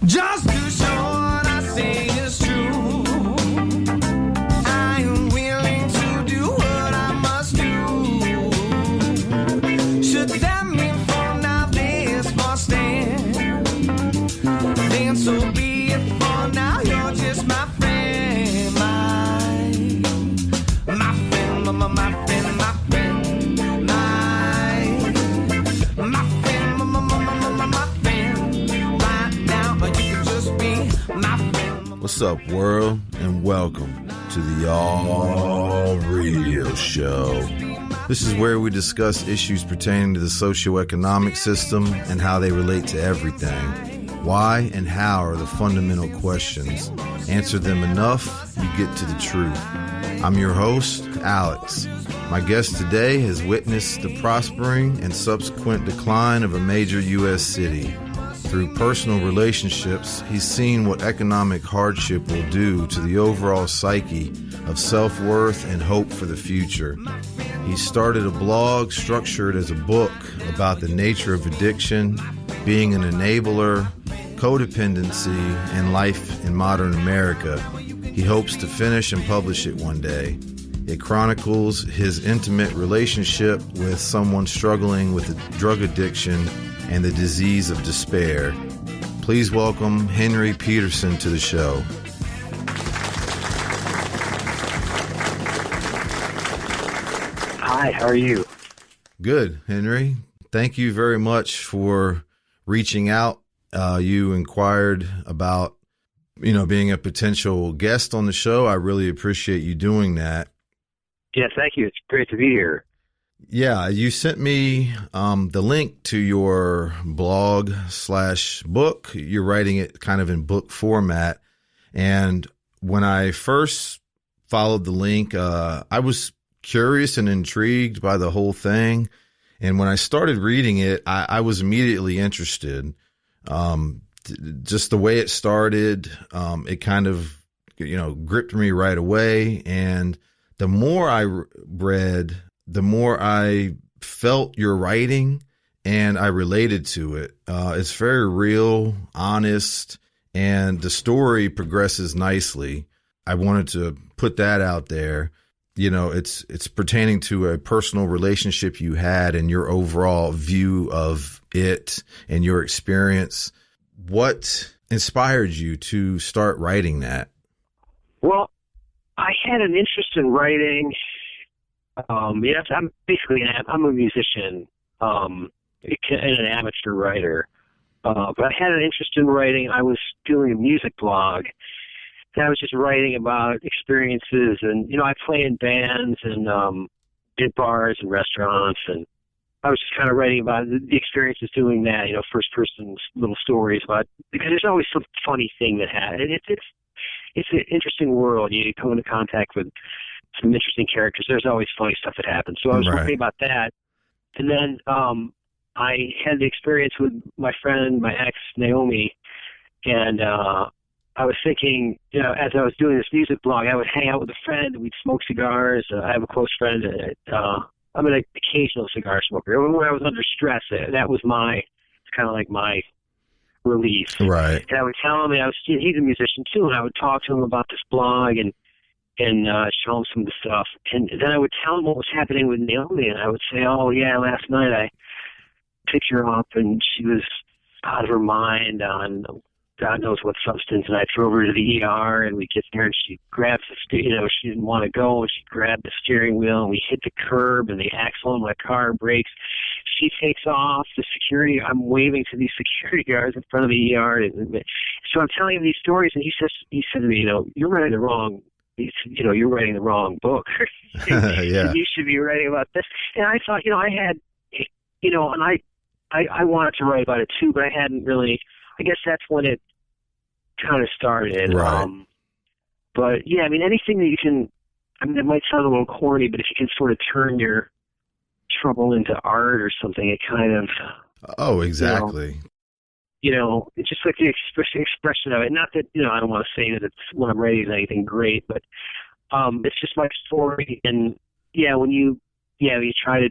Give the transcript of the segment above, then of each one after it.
Just to show what I say is true. I am willing to do what I must do. Should that mean for now this must stand, then so be it. For now you're just my friend, my friend, my friend, my friend, my friend, my friend. Right now you can just be my friend. What's up, world, and welcome to the Y'all Radio Show. This is where we discuss issues pertaining to the socioeconomic system and how they relate to everything. Why and how are the fundamental questions. Answer them enough, you get to the truth. I'm your host, Alex. My guest today has witnessed the prospering and subsequent decline of a major U.S. city. Through personal relationships, he's seen what economic hardship will do to the overall psyche of self-worth and hope for the future. He started a blog structured as a book about the nature of addiction, being an enabler, codependency, and life in modern America. He hopes to finish and publish it one day. It chronicles his intimate relationship with someone struggling with a drug addiction and the disease of despair. Please welcome Henry Peterson to the show. Hi, how are you? Good, Henry. Thank you very much for reaching out. You inquired about, being a potential guest on the show. I really appreciate you doing that. Yeah, thank you. It's great to be here. Yeah, you sent me the link to your blog/book. You're writing it kind of in book format. And when I first followed the link, I was curious and intrigued by the whole thing. And when I started reading it, I was immediately interested. Just the way it started, it kind of, gripped me right away. And the more I read, the more I felt your writing and I related to it. It's very real, honest, and the story progresses nicely. I wanted to put that out there. It's pertaining to a personal relationship you had and your overall view of it and your experience. What inspired you to start writing that? Well, I had an interest in writing. I'm basically I'm a musician and an amateur writer. But I had an interest in writing. I was doing a music blog. And I was just writing about experiences, and I play in bands and in bars and restaurants, and I was just kind of writing about the experiences doing that. First person little stories about, because there's always some funny thing that happens. It's an interesting world. You come into contact with some interesting characters. There's always funny stuff that happens. So I was writing about that, and then I had the experience with my friend, my ex Naomi, and I was thinking, as I was doing this music blog, I would hang out with a friend, and we'd smoke cigars. I have a close friend. I'm an occasional cigar smoker. When I was under stress, that was kind of like my relief. Right. And I would tell him, he's a musician too, and I would talk to him about this blog and show him some of the stuff. And then I would tell him what was happening with Naomi, and I would say, oh, yeah, last night I picked her up, and she was out of her mind on God knows what substance, and I drove her to the ER, and we get there, and she grabs she didn't want to go, and she grabbed the steering wheel, and we hit the curb, and the axle in my car breaks. She takes off. I'm waving to these security guards in front of the ER, and so I'm telling him these stories, and he said to me, you're writing the wrong. You're writing the wrong book. Yeah. You should be writing about this. And I thought, I had, and I wanted to write about it too, but I hadn't really. I guess that's when it kind of started. Right. But yeah, anything that you can, it might sound a little corny, but if you can sort of turn your trouble into art or something, it kind of. Oh, exactly. It's just like the expression of it. Not that, I don't want to say that it's when I'm writing anything great, but it's just my story. And yeah, when you try to,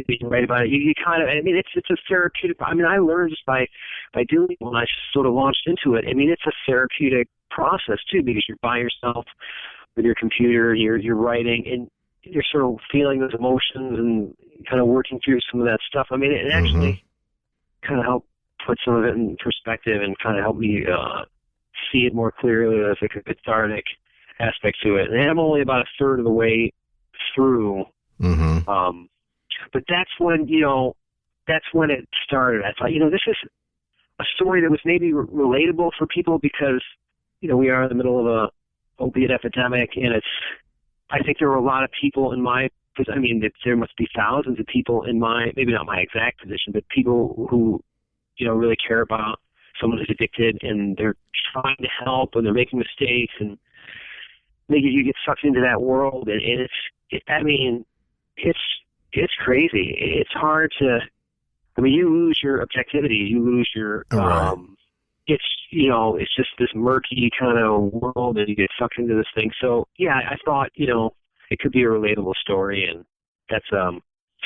you write about it, you kind of, I mean, it's a therapeutic, I mean, I learned just by doing it when I sort of launched into it. I mean, it's a therapeutic process too, because you're by yourself with your computer, you're writing, and you're sort of feeling those emotions and kind of working through some of that stuff. I mean, it actually kind of helped put some of it in perspective and kind of helped me see it more clearly as like a cathartic aspect to it. And I'm only about a third of the way through. But that's when, that's when it started. I thought, this is a story that was maybe relatable for people because, we are in the middle of a opiate epidemic, and I think there were a lot of people there must be thousands of people in maybe not my exact position, but people who, really care about someone who's addicted, and they're trying to help, and they're making mistakes, and maybe you get sucked into that world, and it's crazy. It's hard to, you lose your objectivity, you lose your, it's just this murky kind of world, and you get sucked into this thing. So yeah, I thought, it could be a relatable story, and that's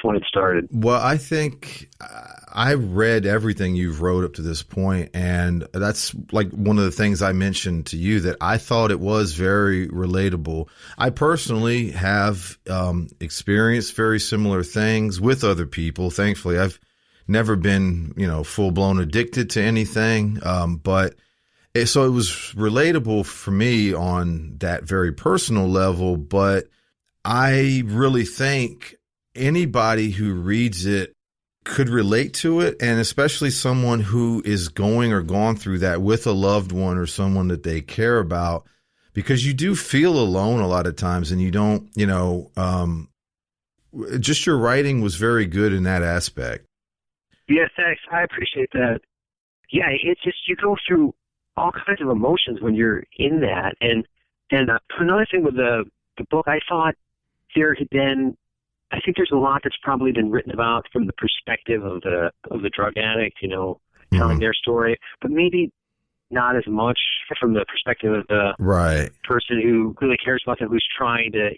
when it started. Well, I think I read everything you've wrote up to this point, and that's like one of the things I mentioned to you, that I thought it was very relatable. I personally have experienced very similar things with other people. Thankfully, I've never been, full blown addicted to anything. So it was relatable for me on that very personal level, but I really think anybody who reads it could relate to it, and especially someone who is going or gone through that with a loved one or someone that they care about, because you do feel alone a lot of times, and you don't, just your writing was very good in that aspect. Yeah, thanks. I appreciate that. Yeah, it's just, you go through all kinds of emotions when you're in that. And another thing with the book, I thought there had been, I think there's a lot that's probably been written about from the perspective of the drug addict, telling their story, but maybe not as much from the perspective of the person who really cares about them, who's trying to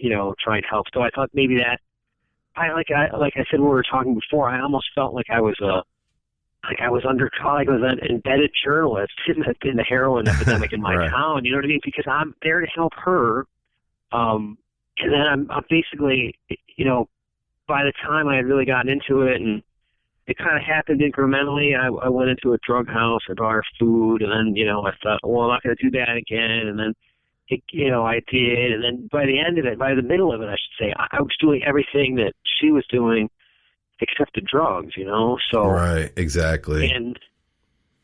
help. So I thought maybe that like I said when we were talking before, I almost felt like I was an embedded journalist in the heroin epidemic in my town. You know what I mean? Because I'm there to help her. And then I'm basically, by the time I had really gotten into it, and it kind of happened incrementally, I went into a drug house, I bought her food, and then, I thought, well, I'm not going to do that again. And then, I did. And then by the middle of it, I should say, I was doing everything that she was doing except the drugs, So right, exactly. And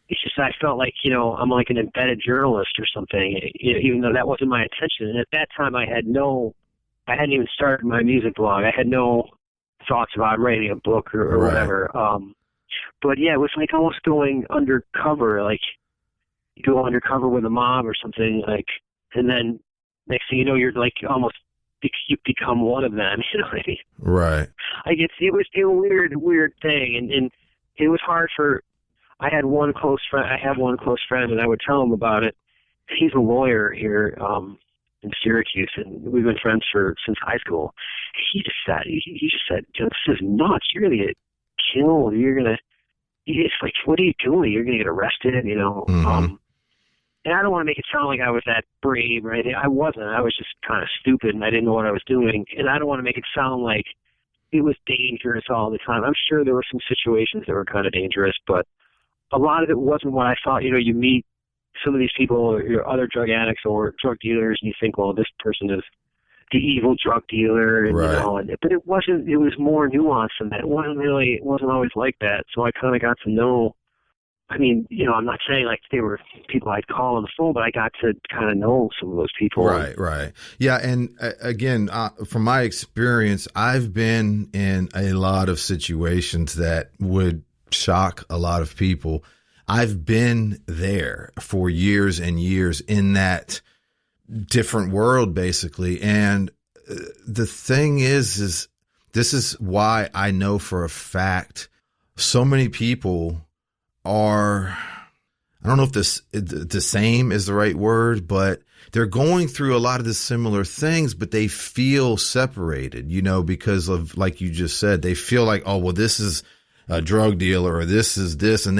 it's just, I felt like, I'm like an embedded journalist or something, even though that wasn't my intention. And at that time, I hadn't even started my music blog. I had no thoughts about writing a book or whatever. But yeah, it was like almost going undercover, like you go undercover with a mob or something, like, and then next thing you know, you're like almost, you become one of them. You know what I mean? Right. It was a weird thing, and it was hard I have one close friend, and I would tell him about it. He's a lawyer here in Syracuse, and we've been friends since high school. He just said, this is nuts. You're gonna get killed. It's like, what are you doing? You're gonna get arrested. And I don't want to make it sound like I was that brave or anything. I wasn't. I was just kind of stupid, and I didn't know what I was doing. And I don't want to make it sound like it was dangerous all the time. I'm sure there were some situations that were kind of dangerous, but a lot of it wasn't what I thought. You meet some of these people, other drug addicts or drug dealers, and you think, well, this person is the evil drug dealer, and, but it wasn't. It was more nuanced than that. It wasn't always like that. So I kind of got to know. I mean, I'm not saying like they were people I'd call on the phone, but I got to kind of know some of those people. Right. Yeah. And again, from my experience, I've been in a lot of situations that would shock a lot of people. I've been there for years and years in that different world, basically. And the thing is this is why I know for a fact so many people are, I don't know if the same is the right word, but they're going through a lot of the similar things, but they feel separated, because of, like you just said, they feel like, oh, well, this is a drug dealer or this is this. And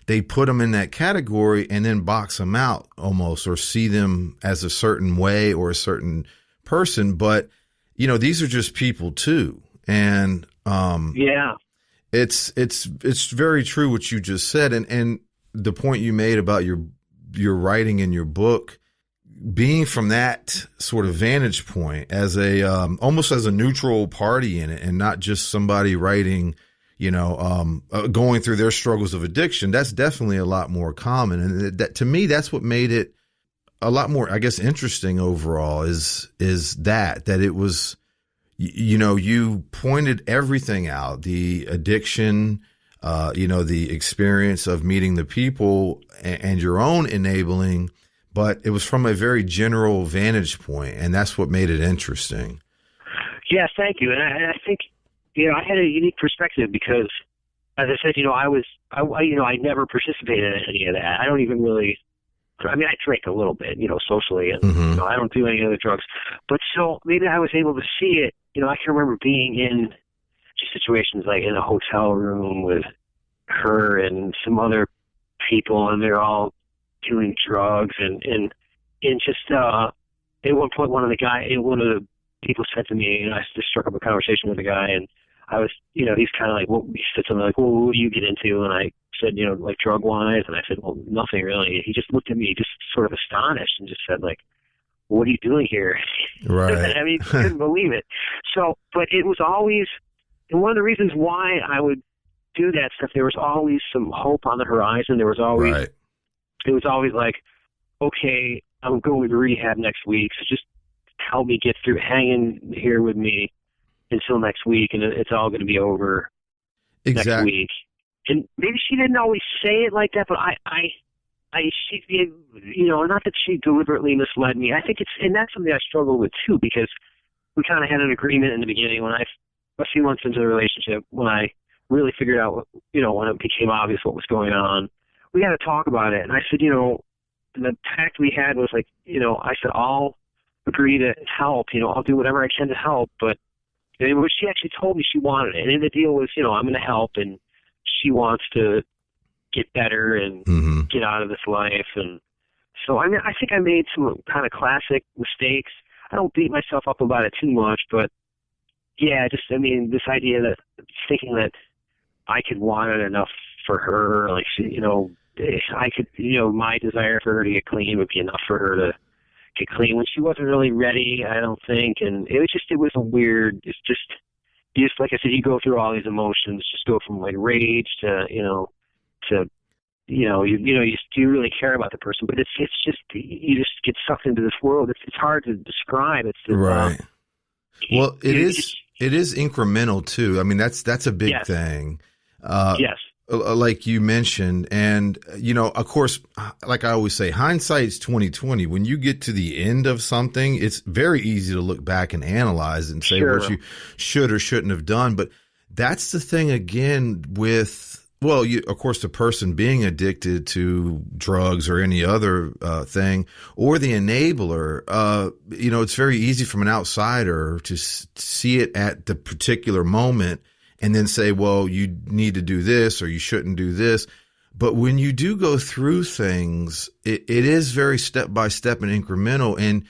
they put them in that category and then box them out almost, or see them as a certain way or a certain person. But, these are just people too. And, yeah, it's very true what you just said. And the point you made about your writing in your book, being from that sort of vantage point as a, almost as a neutral party in it, and not just somebody writing, going through their struggles of addiction, that's definitely a lot more common. And that, to me, that's what made it a lot more, I guess, interesting overall is that it was, you pointed everything out, the addiction, the experience of meeting the people and your own enabling, but it was from a very general vantage point, and that's what made it interesting. Yeah, thank you. And I think, I had a unique perspective because, as I said, I never participated in any of that. I don't even really, I drink a little bit, socially, and, I don't do any other drugs. But so maybe I was able to see it. I can remember being in just situations like in a hotel room with her and some other people, and they're all doing drugs, and just at one point one of the people said to me, I just struck up a conversation with a guy, and I was, he's kind of like, well, he said something like, well, what do you get into? And I said, like drug wise, and I said, well, nothing really. He just looked at me, just sort of astonished, and just said, like, what are you doing here? Right. I couldn't believe it. So, but it was always, and one of the reasons why I would do that stuff, there was always some hope on the horizon. There was always, right. It was always like, okay, I'm going to rehab next week, so just help me get through, hang in here with me until next week, and it's all going to be over next week. And maybe she didn't always say it like that, but she, not that she deliberately misled me. I think and that's something I struggle with too, because we kind of had an agreement in the beginning a few months into the relationship, when I really figured out, when it became obvious what was going on, we had to talk about it. And I said, the pact we had was like, I said, I'll agree to help, I'll do whatever I can to help. But she actually told me she wanted it. And the deal was, I'm going to help, and she wants to get better and get out of this life. And so, I think I made some kind of classic mistakes. I don't beat myself up about it too much, but yeah, this idea that thinking that I could want it enough for her, like I could, my desire for her to get clean would be enough for her to get clean when she wasn't really ready, I don't think. And it was a weird, like I said, you go through all these emotions, just go from like rage to, you really care about the person, but it's just, you just get sucked into this world. It's hard to describe. It's just, right. Well, it is incremental too. That's a big yes. thing. Yes. Like you mentioned, and of course, like I always say, hindsight's 20/20. When you get to the end of something, it's very easy to look back and analyze and say sure. what you should or shouldn't have done. But that's the thing again with, of course, the person being addicted to drugs or any other thing, or the enabler. It's very easy from an outsider to see it at the particular moment and then say, well, you need to do this or you shouldn't do this. But when you do go through things, it is very step by step and incremental. And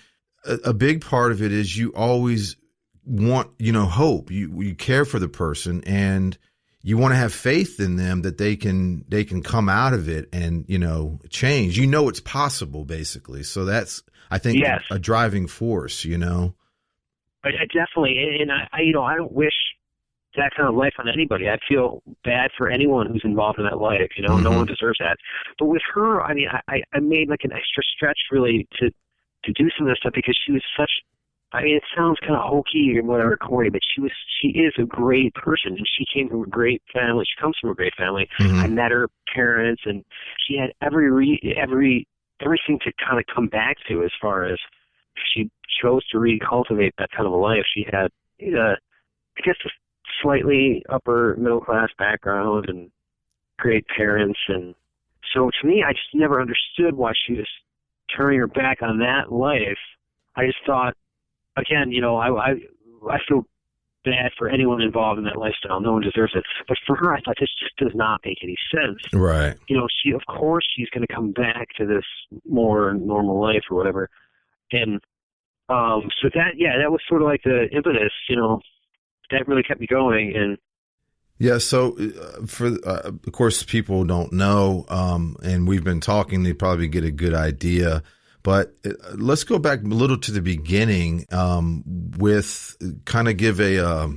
a big part of it is you always want, hope. You care for the person, and you want to have faith in them that they can come out of it and, change. It's possible, basically. So that's, I think, yes. a driving force, I definitely, and I don't wish that kind of life on anybody. I feel bad for anyone who's involved in that life. No one deserves that. But with her, I made like an extra stretch really to do some of this stuff, because she was such, it sounds kind of hokey or whatever, corny, but she is a great person, and she came from a great family. She comes from a great family. I met her parents, and she had everything to kind of come back to, as far as she chose to recultivate that kind of a life. She had, I guess, a slightly upper middle class background and great parents, and So to me, I just never understood why she was turning her back on that life. I just thought, again, I feel bad for anyone involved in that lifestyle. No one deserves it. But for her, I thought this just does not make any sense. Right. Of course she's going to come back to this more normal life or whatever. And so that was sort of like the impetus, that really kept me going. And yeah, so of course, people don't know, and we've been talking, they probably get a good idea. But let's go back a little to the beginning with kind of give a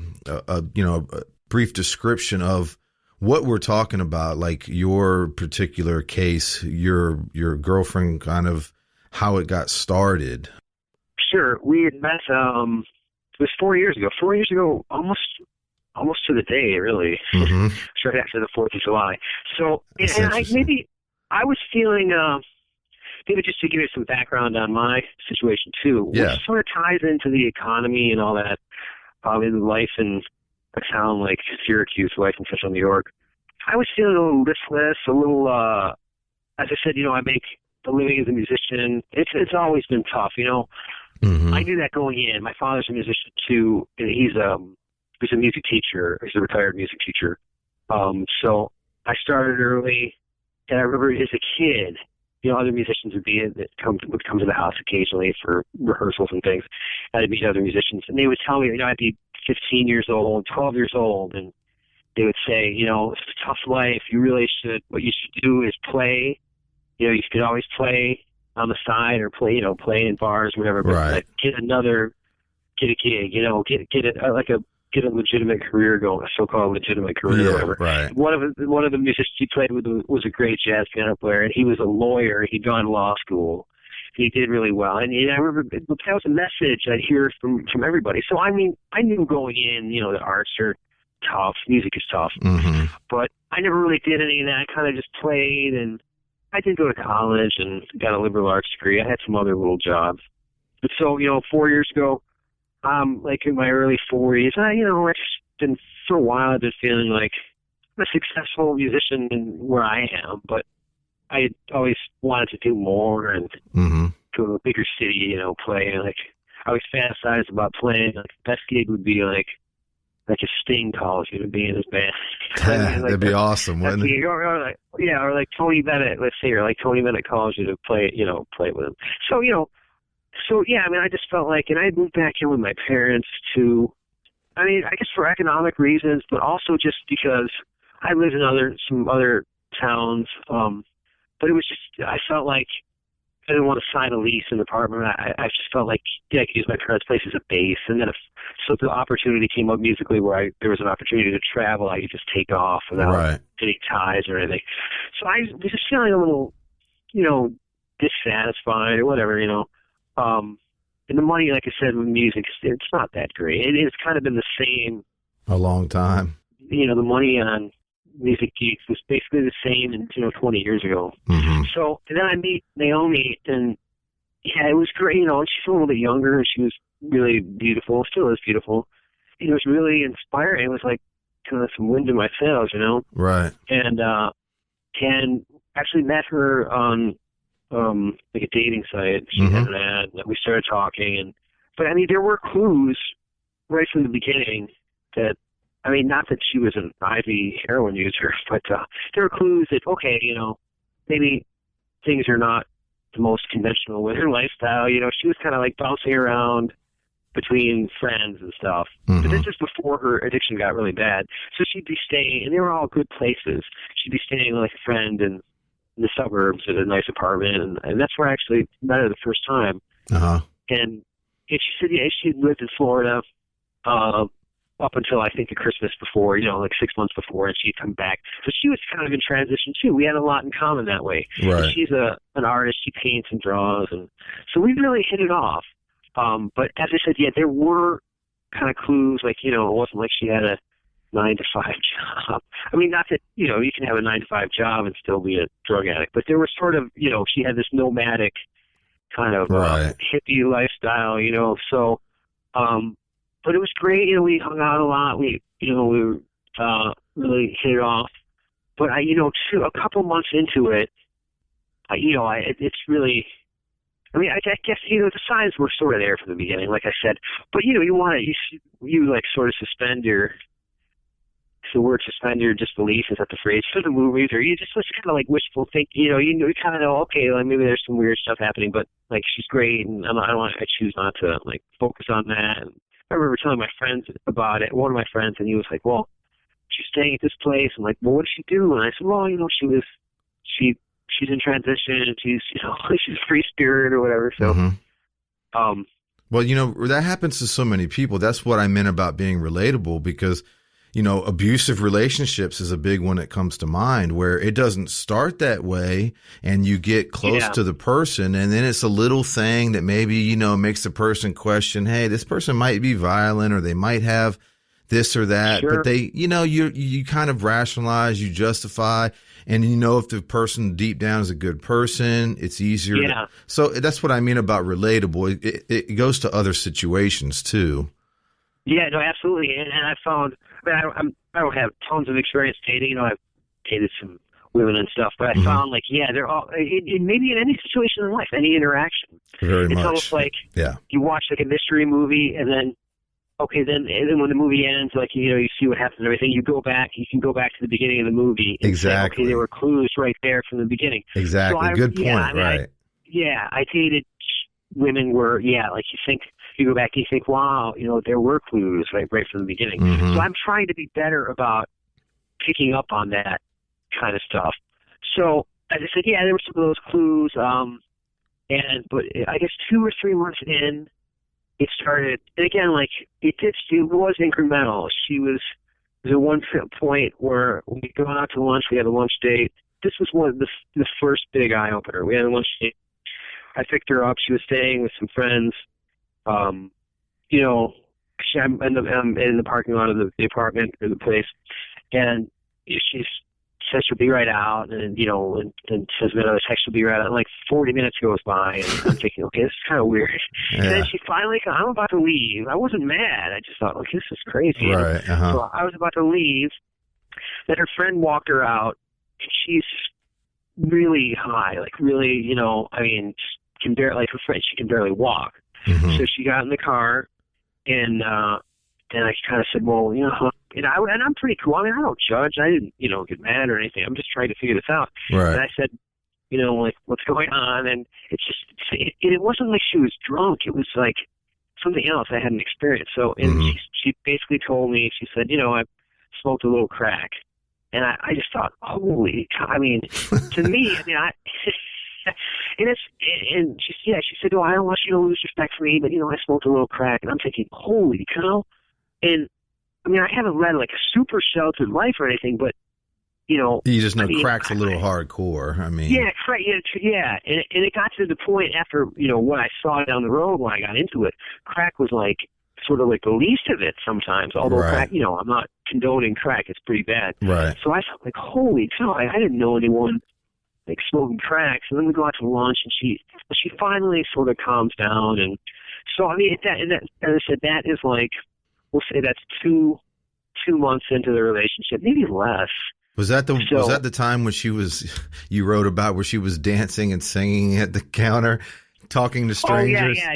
brief description of what we're talking about, like your particular case, your girlfriend, kind of how it got started. Sure. We had met, it was 4 years ago. 4 years ago, almost to the day, really. Mm-hmm. Right after the 4th of July. So, and I was feeling... maybe just to give you some background on my situation too, which sort of ties into the economy and all that, in life in a town like Syracuse, life in Central New York. I was feeling a little listless, a little, as I said, I make a living as a musician. It's always been tough, Mm-hmm. I knew that going in. My father's a musician too, and he's a music teacher. He's a retired music teacher. So I started early, and I remember as a kid, other musicians would come to the house occasionally for rehearsals and things. I'd meet other musicians, and they would tell me, I'd be 15 years old, 12 years old, and they would say, it's a tough life. What you should do is play. You could always play on the side or play in bars, whatever. But right. Get a gig, get a legitimate career going, a so-called legitimate career or whatever. Right. One of the musicians he played with was a great jazz piano player, and he was a lawyer. He'd gone to law school. He did really well. And I remember that was a message I'd hear from everybody. So, I knew going in, the arts are tough. Music is tough. Mm-hmm. But I never really did any of that. I kind of just played, and I did go to college and got a liberal arts degree. I had some other little jobs. But so, 4 years ago, like in my early 40s, I just been, for a while, I've been feeling like I'm a successful musician where I am, but I always wanted to do more and mm-hmm. go to a bigger city, play. Like, I always fantasized about playing. Like, the best gig would be like a Sting calls you to be in his band. That'd be awesome, wouldn't it? Or like Tony Bennett, let's say, or like Tony Bennett calls you to play with him. So, I just felt like, and I moved back in with my parents too. I guess for economic reasons, but also just because I lived in some other towns. But it was just, I felt like I didn't want to sign a lease in an apartment. I just felt like I could use my parents' place as a base. And then so the opportunity came up musically where there was an opportunity to travel, I could just take off without any ties or anything. So I was just feeling a little, dissatisfied or whatever, and the money, like I said, with music, it's not that great. It's kind of been the same. A long time. The money on music gigs was basically the same in 20 years ago. Mm-hmm. So and then I meet Naomi, and it was great. And she's a little bit younger, and she was really beautiful. Still is beautiful. It was really inspiring. It was like kind of some wind in my sails, Right. And actually met her on like a dating site. She mm-hmm. had an ad, and we started talking. But there were clues right from the beginning that. Not that she was an IV heroin user, but there were clues that, okay, maybe things are not the most conventional with her lifestyle. She was kind of like bouncing around between friends and stuff. Mm-hmm. But this is before her addiction got really bad. So she'd be staying, and they were all good places. She'd be staying with like a friend in the suburbs at a nice apartment, and that's where I actually met her the first time. Uh-huh. And she said, she lived in Florida, up until I think the Christmas before, like 6 months before, and she'd come back. So she was kind of in transition too. We had a lot in common that way. Right. And she's an artist. She paints and draws, and so we really hit it off. But as I said, there were kind of clues, like, it wasn't like she had a 9-to-5 job. Not that, you can have a 9-to-5 job and still be a drug addict, but there was sort of, she had this nomadic kind of hippie lifestyle, so, but it was great. We hung out a lot. We really hit it off. But a couple months into it, it's really. I mean, I guess the signs were sort of there from the beginning, like I said. But you want to you like sort of suspend your. The word suspend your disbelief, is that the phrase for the movies, or you just kind of like wishful think, you kind of know, okay, like maybe there's some weird stuff happening, but like she's great, and I choose not to like focus on that. And I remember telling my friends about it, one of my friends, and he was like, well, she's staying at this place. I'm like, well, what did she do? And I said, well, she's in transition, and she's she's a free spirit or whatever. So, well, that happens to so many people. That's what I meant about being relatable, because abusive relationships is a big one that comes to mind, where it doesn't start that way and you get close to the person, and then it's a little thing that maybe, makes the person question, hey, this person might be violent, or they might have this or that, sure. But they, you kind of rationalize, you justify, and if the person deep down is a good person, it's easier. Yeah. So that's what I mean about relatable. It goes to other situations too. Yeah, no, absolutely. And I found, I don't have tons of experience dating. I've dated some women and stuff, but I found they're all, maybe in any situation in life, any interaction. Very much. It's almost like you watch like a mystery movie, and then, and then when the movie ends, you see what happens and everything, you can go back to the beginning of the movie. And exactly. Say, okay, there were clues right there from the beginning. Exactly. So Good point. Right. I dated women where, you go back and you think, wow, there were clues right from the beginning. So I'm trying to be better about picking up on that kind of stuff. So as I said, there were some of those clues. But I guess 2 or 3 months in, it started, and again, it was incremental. There was one point where we go out to lunch, we had a lunch date. This was one of the first big eye opener. We had a lunch date. I picked her up. She was staying with some friends. I'm in the parking lot of the apartment or the place, and she says she'll be right out, and says another text, she'll be right out. And 40 minutes goes by, and I'm thinking, okay, this is kind of weird. Yeah. And then she finally, I'm about to leave. I wasn't mad. I just thought, this is crazy. Right. So I was about to leave. Then her friend walked her out, and she's really high, really, can barely, her friend, she can barely walk. So she got in the car, and I kind of said, well, and I'm pretty cool. I mean, I don't judge. I didn't, get mad or anything. I'm just trying to figure this out. Right. And I said, what's going on? And it wasn't like she was drunk. It was like something else I hadn't experienced. So, and she basically told me, she said, I smoked a little crack. And I just thought, holy cow. I mean, to me, and she said, I don't want you to lose respect for me, but I smoked a little crack, and I'm thinking, holy cow. And I mean, I haven't led like a super sheltered life or anything, but you just know crack's a little hardcore. I mean, yeah, and it got to the point after what I saw down the road when I got into it. Crack was like sort of like the least of it sometimes. Although crack, I'm not condoning crack; it's pretty bad. Right. So I felt like, holy cow, I didn't know anyone like smoking cracks. And then we go out to lunch, and she finally sort of calms down. And so I mean, as I said, that is like, we'll say that's two months into the relationship, maybe less. Was that the time when you wrote about where she was dancing and singing at the counter, talking to strangers? Oh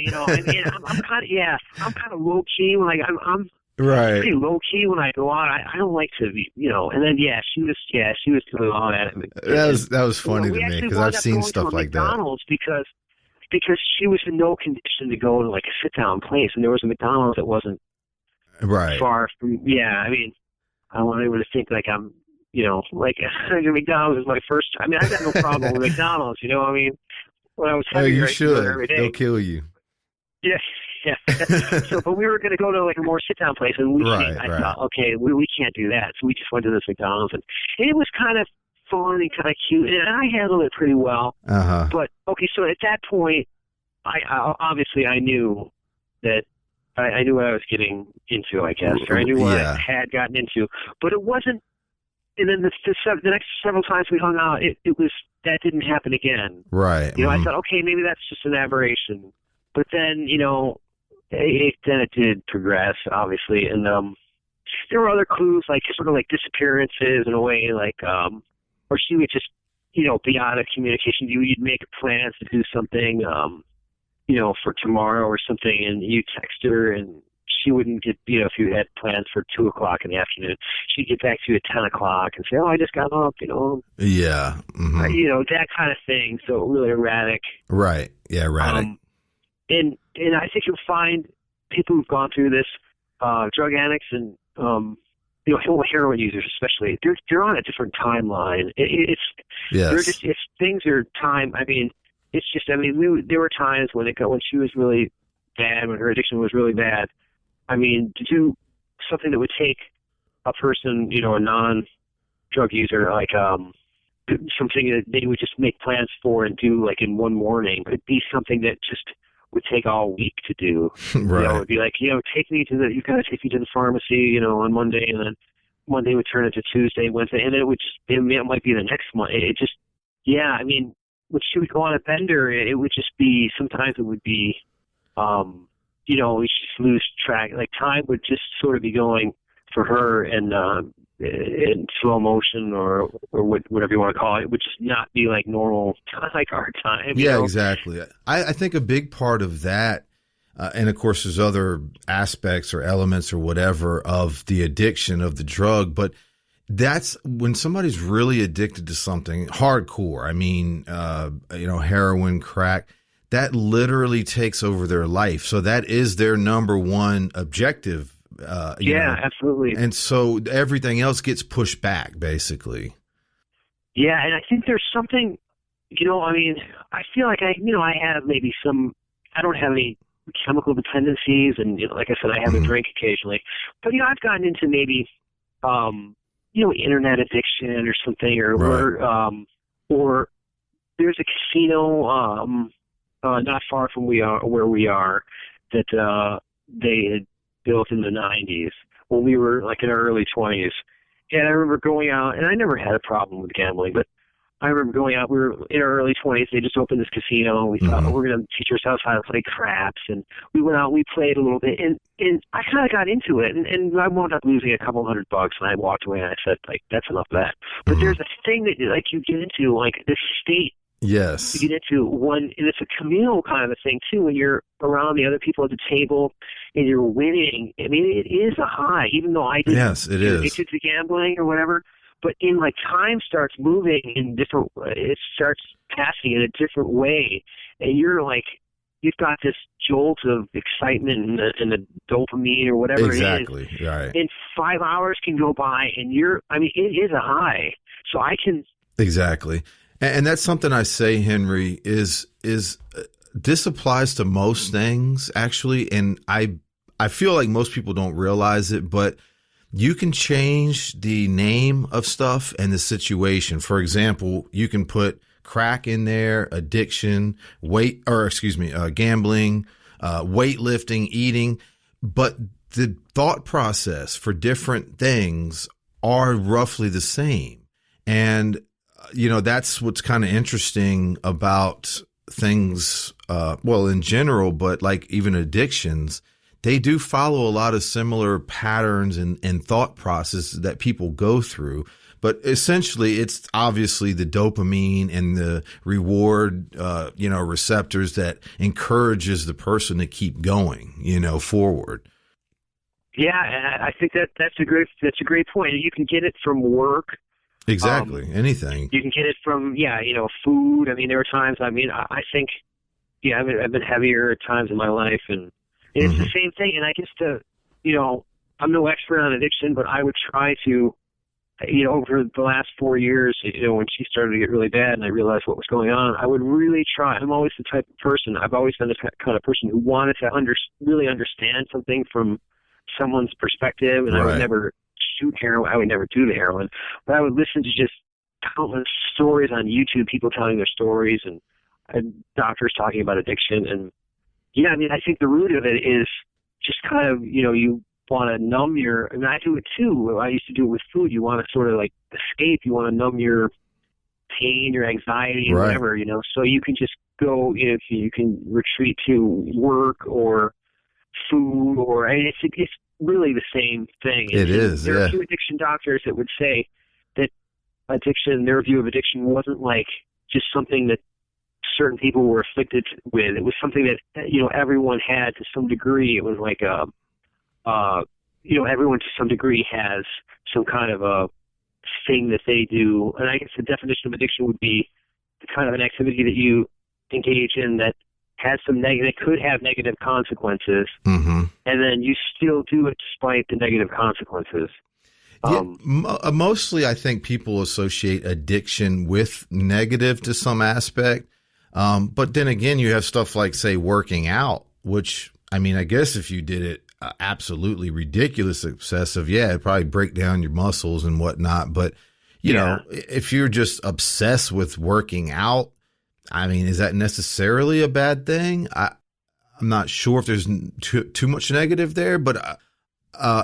yeah. I'm kind of low key when I'm right. Pretty low key when I go out. I don't like to be, and then she was doing all that. That was funny to me because I've seen stuff like McDonald's that. Because she was in no condition to go to like a sit down place, and there was a McDonald's that wasn't right far from. Yeah, I mean, I don't want anyone to think like I'm. Like McDonald's is my first. I mean, I got no problem with McDonald's. I mean, when I was you right should. Every day. They'll kill you. Yeah. So, but we were going to go to like a more sit-down place, and I thought, okay, we can't do that. So we just went to this McDonald's, and it was kind of fun and kind of cute, and I handled it pretty well. But okay, so at that point, I obviously I knew that. I knew what I was getting into, I guess, or I knew what I had gotten into, but it wasn't. And then the next several times we hung out, it was that didn't happen again. Right. I thought, okay, maybe that's just an aberration. But then, it did progress, obviously, and there were other clues, like sort of like disappearances in a way, like or she would just, beyond a communication, you'd make plans to do something, for tomorrow or something, and you text her, and she wouldn't get, if you had plans for 2:00 in the afternoon, she'd get back to you at 10:00 and say, "Oh, I just got up," Yeah. Mm-hmm. That kind of thing. So really erratic. Right. Yeah, erratic. And I think you'll find people who've gone through this, drug addicts and, heroin users especially, they're on a different timeline. Things are time. I mean, there were times when she was really bad, when her addiction was really bad. I mean, to do something that would take a person, a non-drug user, like something that they would just make plans for and do like in one morning, could be something that just would take all week to do. Right. It would be like, you've got to take me to the pharmacy, on Monday, and then Monday would turn into Tuesday, Wednesday, and then it might be the next month. When she would go on a bender, it would just be, sometimes it would be, we just lose track. Like time would just sort of be going for her and in slow motion or whatever you want to call it. It would just not be like normal, like our time. Yeah, exactly. I think a big part of that, and of course there's other aspects or elements or whatever of the addiction of the drug, but that's when somebody's really addicted to something hardcore. I mean, heroin, crack, that literally takes over their life. So that is their number one objective. Absolutely. And so everything else gets pushed back, basically. Yeah, and I think there's something, I feel like I have maybe I don't have any chemical dependencies, and like I said, I have a drink occasionally. But I've gotten into maybe, internet addiction or something, or there's a casino not far from where we are that they had built in the 90s when we were like in our early 20s. And I remember going out, and I never had a problem with gambling, but I remember going out, we were in our early 20s, they just opened this casino, and we thought, we're going to teach ourselves how to play craps, and we went out, we played a little bit, and I kind of got into it, and I wound up losing a couple $100, and I walked away, and I said, like, that's enough of that. But there's a thing that, like, you get into, like, this state. Yes. You get into one, and it's a communal kind of a thing, too, when you're around the other people at the table, and you're winning. I mean, it is a high, even though I didn't get addicted to gambling or whatever. But time starts moving in different, it starts passing in a different way. And you're like, you've got this jolt of excitement and the dopamine or whatever it is. Exactly, right. And 5 hours can go by and it is a high. So I can. Exactly. And that's something I say, Henry, is this applies to most things, actually. And I feel like most people don't realize it, but you can change the name of stuff and the situation. For example, you can put crack in there, addiction, gambling, weightlifting, eating, but the thought process for different things are roughly the same. And, that's what's kind of interesting about things, in general, but like even addictions. They do follow a lot of similar patterns and thought processes that people go through. But essentially, it's obviously the dopamine and the reward, receptors that encourages the person to keep going, forward. Yeah, I think that's a great point. You can get it from work. Exactly. Anything. You can get it from, food. I mean, there are times, I think, I've been heavier at times in my life, and it's the same thing. And I guess I'm no expert on addiction, but I would try to, over the last 4 years, when she started to get really bad and I realized what was going on, I would really try. I'm always the type of person, I've always been the kind of person who wanted to really understand something from someone's perspective, and I would never shoot heroin. I would never do the heroin, but I would listen to just countless stories on YouTube, people telling their stories, and doctors talking about addiction. And I think the root of it is just kind of, you want to numb I do it too. I used to do it with food. You want to sort of like escape. You want to numb your pain, your anxiety, whatever, so you can just go, you can retreat to work or food, or it's really the same thing. There are a few addiction doctors that would say that addiction, their view of addiction wasn't like just something that certain people were afflicted with. It was something that, you know, everyone had to some degree. It was like you know, everyone to some degree has some kind of a thing that they do. And I guess the definition of addiction would be the kind of an activity that you engage in that has some negative, could have negative consequences, and then you still do it despite the negative consequences. Mostly I think people associate addiction with negative to some aspect. But then again, you have stuff like, say, working out, which, I mean, I guess if you did it absolutely ridiculous excessive, it'd probably break down your muscles and whatnot. But, you know, if you're just obsessed with working out, I mean, is that necessarily a bad thing? I'm not sure if there's too much negative there, but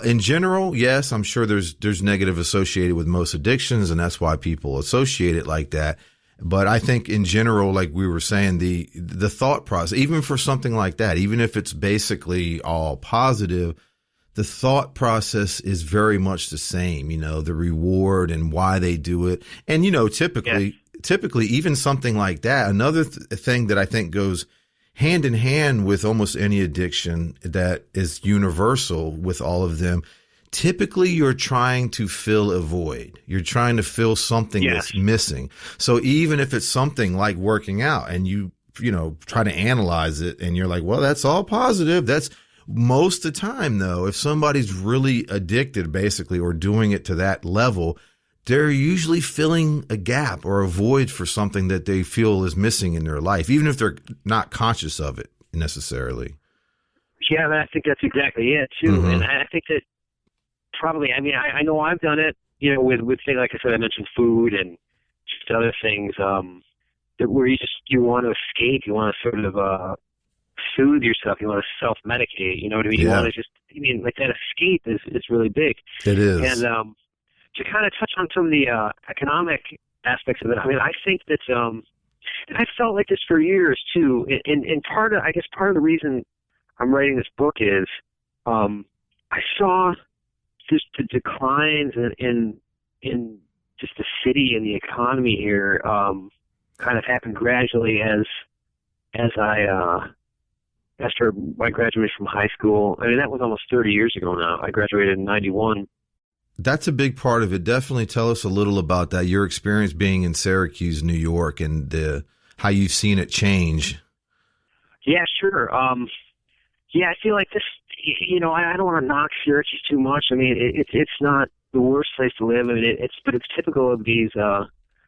in general, yes, I'm sure there's negative associated with most addictions, and that's why people associate it like that. But I think in general, like we were saying, the thought process, even for something like that, even if it's basically all positive, the thought process is very much the same, you know, the reward and why they do it. And, you know, typically even something like that, another thing that I think goes hand in hand with almost any addiction that is universal with all of them, typically you're trying to fill a void. You're trying to fill something that's missing. So even if it's something like working out and you know, try to analyze it and you're like, well, that's all positive. That's most of the time, though, if somebody's really addicted, basically, or doing it to that level, they're usually filling a gap or a void for something that they feel is missing in their life, even if they're not conscious of it necessarily. Yeah, I think that's exactly it, too. And I think that probably, I mean, I know I've done it, you know, with things, like I said, I mentioned food and just other things that where you want to escape, you want to sort of soothe yourself, you want to self-medicate, you know what I mean? You want to just, I mean, like that escape is really big. It is. And to kind of touch on some of the economic aspects of it, I mean, I think that, and I felt like this for years too, and part of the reason I'm writing this book is I saw just the declines in just the city and the economy here kind of happen gradually as I after I graduated from high school. I mean, that was almost 30 years ago now. I graduated in 91. That's a big part of it. Definitely tell us a little about that, your experience being in Syracuse, New York, and how you've seen it change. Yeah, sure. Yeah, I feel like this, you know, I don't want to knock Syracuse too much. I mean, it's not the worst place to live. I mean, but it's typical of these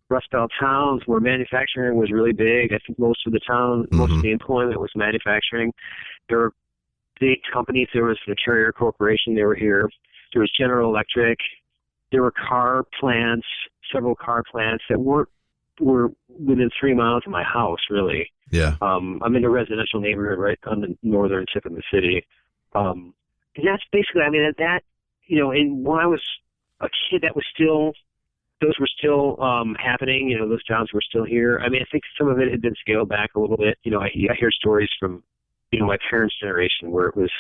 Rust Belt towns where manufacturing was really big. I think most of the employment was manufacturing. There were big companies. There was the Carrier Corporation. They were here. There was General Electric. There were several car plants that were within 3 miles of my house, really. Yeah. I'm in a residential neighborhood right on the northern tip of the city. And that's basically, I mean, that, you know, and when I was a kid, those were still happening. You know, those jobs were still here. I mean, I think some of it had been scaled back a little bit. You know, I hear stories from, you know, my parents' generation where it was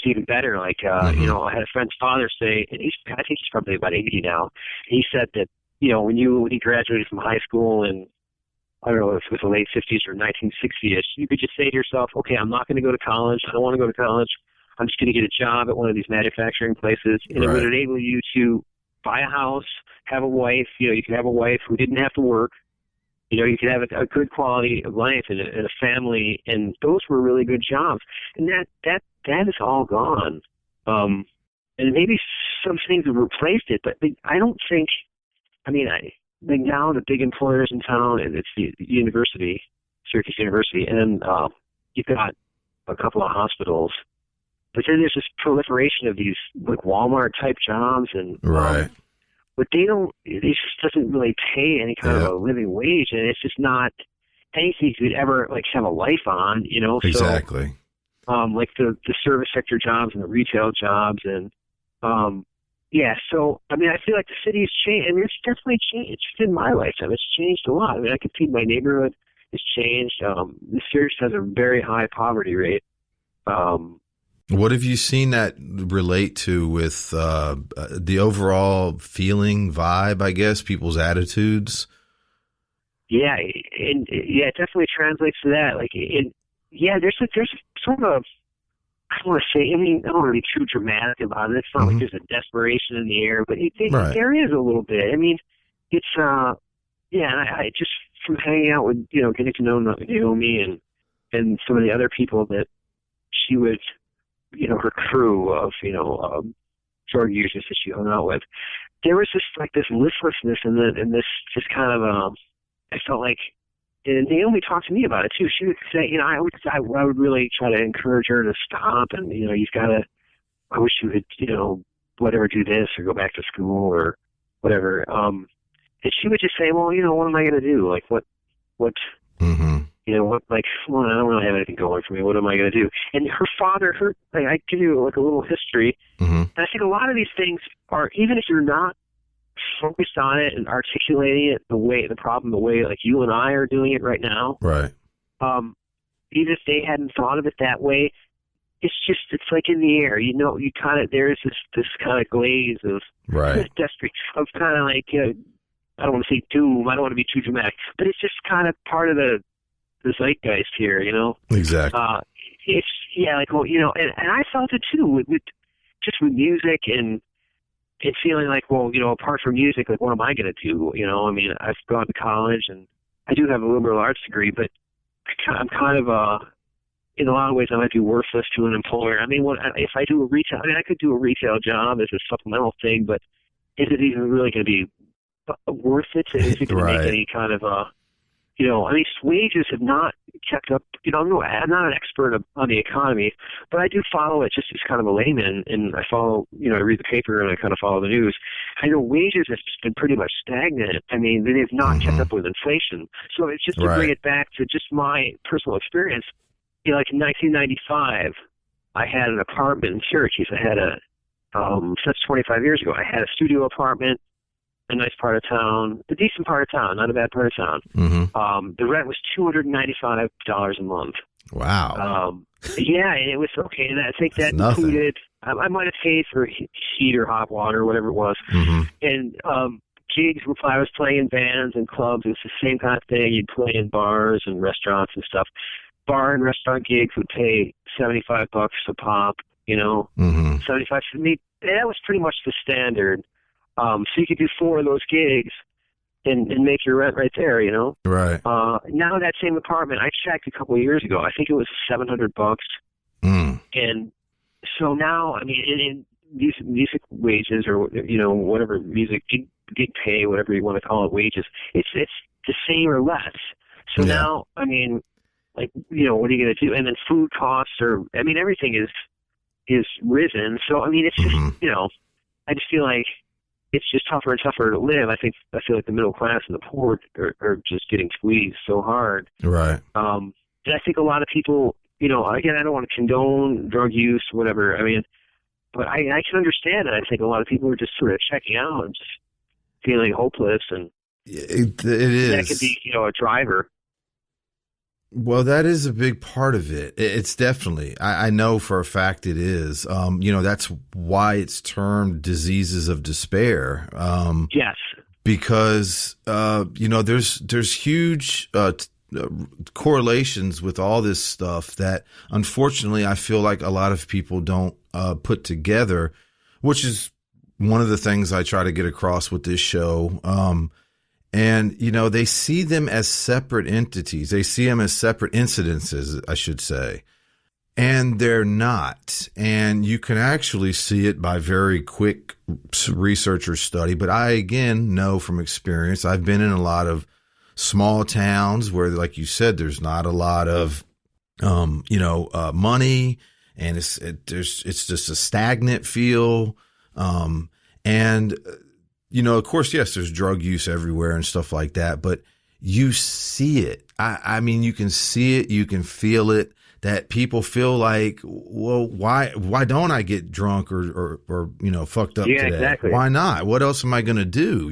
even better. Like, you know, I had a friend's father say, and I think he's probably about 80 now. He said that, you know, when he graduated from high school and I don't know if it was the late 50s or 1960s, you could just say to yourself, okay, I'm not going to go to college. I don't want to go to college. I'm just going to get a job at one of these manufacturing places. And it would enable you to buy a house, have a wife. You know, you could have a wife who didn't have to work. You know, you could have a good quality of life and a family. And those were really good jobs. And that is all gone. And maybe some things have replaced it, but I don't think, I mean, like now the big employers in town, and it's the university, Syracuse University, and you've got a couple of hospitals. But then there's this proliferation of these like Walmart type jobs, and but it just doesn't really pay any kind of a living wage, and it's just not anything you could ever like have a life on, you know. Exactly. So, like the service sector jobs and the retail jobs, and yeah, so, I mean, I feel like the city's changed. I mean, it's definitely changed. It's in my lifetime. It's changed a lot. I mean, I can see my neighborhood has changed. The Syracuse has a very high poverty rate. What have you seen that relate to with the overall feeling, vibe, I guess, people's attitudes? Yeah, and yeah, it definitely translates to that. Like, there's sort of a, I don't want to say, I mean, I don't want to be too dramatic about it. It's not like there's a desperation in the air, but Right. there is a little bit. I mean, it's, yeah, and I just, from hanging out with, getting to know Naomi and some of the other people that she would, her crew of, drug users that she hung out with, there was just like this listlessness and this just kind of, I felt like, and Naomi talked to me about it too. She would say, I would really try to encourage her to stop, and you've got to. I wish you would, whatever, do this or go back to school or whatever. And she would just say, well, what am I going to do? Like, what, what, like, well, I don't really have anything going for me. What am I going to do? And her father, like, I give you like a little history, and I think a lot of these things are, even if you're not focused on it and articulating it the way like you and I are doing it right now. Right. Even if they hadn't thought of it that way, it's like in the air. You kind of, there's this kind of glaze of of kind of like, I don't want to say doom. I don't want to be too dramatic, but it's just kind of part of the zeitgeist here. Exactly. It's like, well, and I felt it too with music and feeling like, well, apart from music, like, what am I going to do? I mean, I've gone to college and I do have a liberal arts degree, but I'm kind of, in a lot of ways, I might be worthless to an employer. I mean, if I do I could do a retail job as a supplemental thing, but is it even really going to be worth it? Is it going to make any kind of, I mean, wages have not kept up. I'm not an expert on the economy, but I do follow it just as kind of a layman, and I follow, I read the paper and I kind of follow the news. I know wages have just been pretty much stagnant. I mean, they've not kept up with inflation. So it's just to bring it back to just my personal experience. Like in 1995, I had an apartment in Syracuse. I had that's 25 years ago. I had a studio apartment, a nice part of town, a decent part of town, not a bad part of town. The rent was $295 a month. Wow. Yeah, and it was okay. And I think that included, I might have paid for heat or hot water or whatever it was. And gigs, if I was playing in bands and clubs, it was the same kind of thing. You'd play in bars and restaurants and stuff. Bar and restaurant gigs would pay $75 a pop, 75 for me. That was pretty much the standard. So you could do 4 of those gigs and make your rent right there, Right. Now that same apartment, I checked a couple of years ago. I think it was $700. And so now, I mean, in music wages or, whatever music gig pay, whatever you want to call it, wages, it's the same or less. So now, I mean, like, what are you going to do? And then food costs everything is risen. So, I mean, it's just, I just feel like it's just tougher and tougher to live. I feel like the middle class and the poor are just getting squeezed so hard. Right. And I think a lot of people, again, I don't want to condone drug use, whatever. I mean, but I can understand it. I think a lot of people are just sort of checking out and just feeling hopeless, and it is. That could be, a driver. Well, that is a big part of it. It's definitely, I know for a fact it is. That's why it's termed diseases of despair. Yes. Because, there's huge correlations with all this stuff that unfortunately I feel like a lot of people don't put together, which is one of the things I try to get across with this show. And, they see them as separate entities. They see them as separate incidences, I should say. And they're not. And you can actually see it by very quick research or study. But I, again, know from experience, I've been in a lot of small towns where, like you said, there's not a lot of, money. And it's just a stagnant feel. Of course, yes, there's drug use everywhere and stuff like that, but you see it. I mean, you can see it, you can feel it, that people feel like, well, why don't I get drunk or fucked up today? Exactly. Why not? What else am I going to do?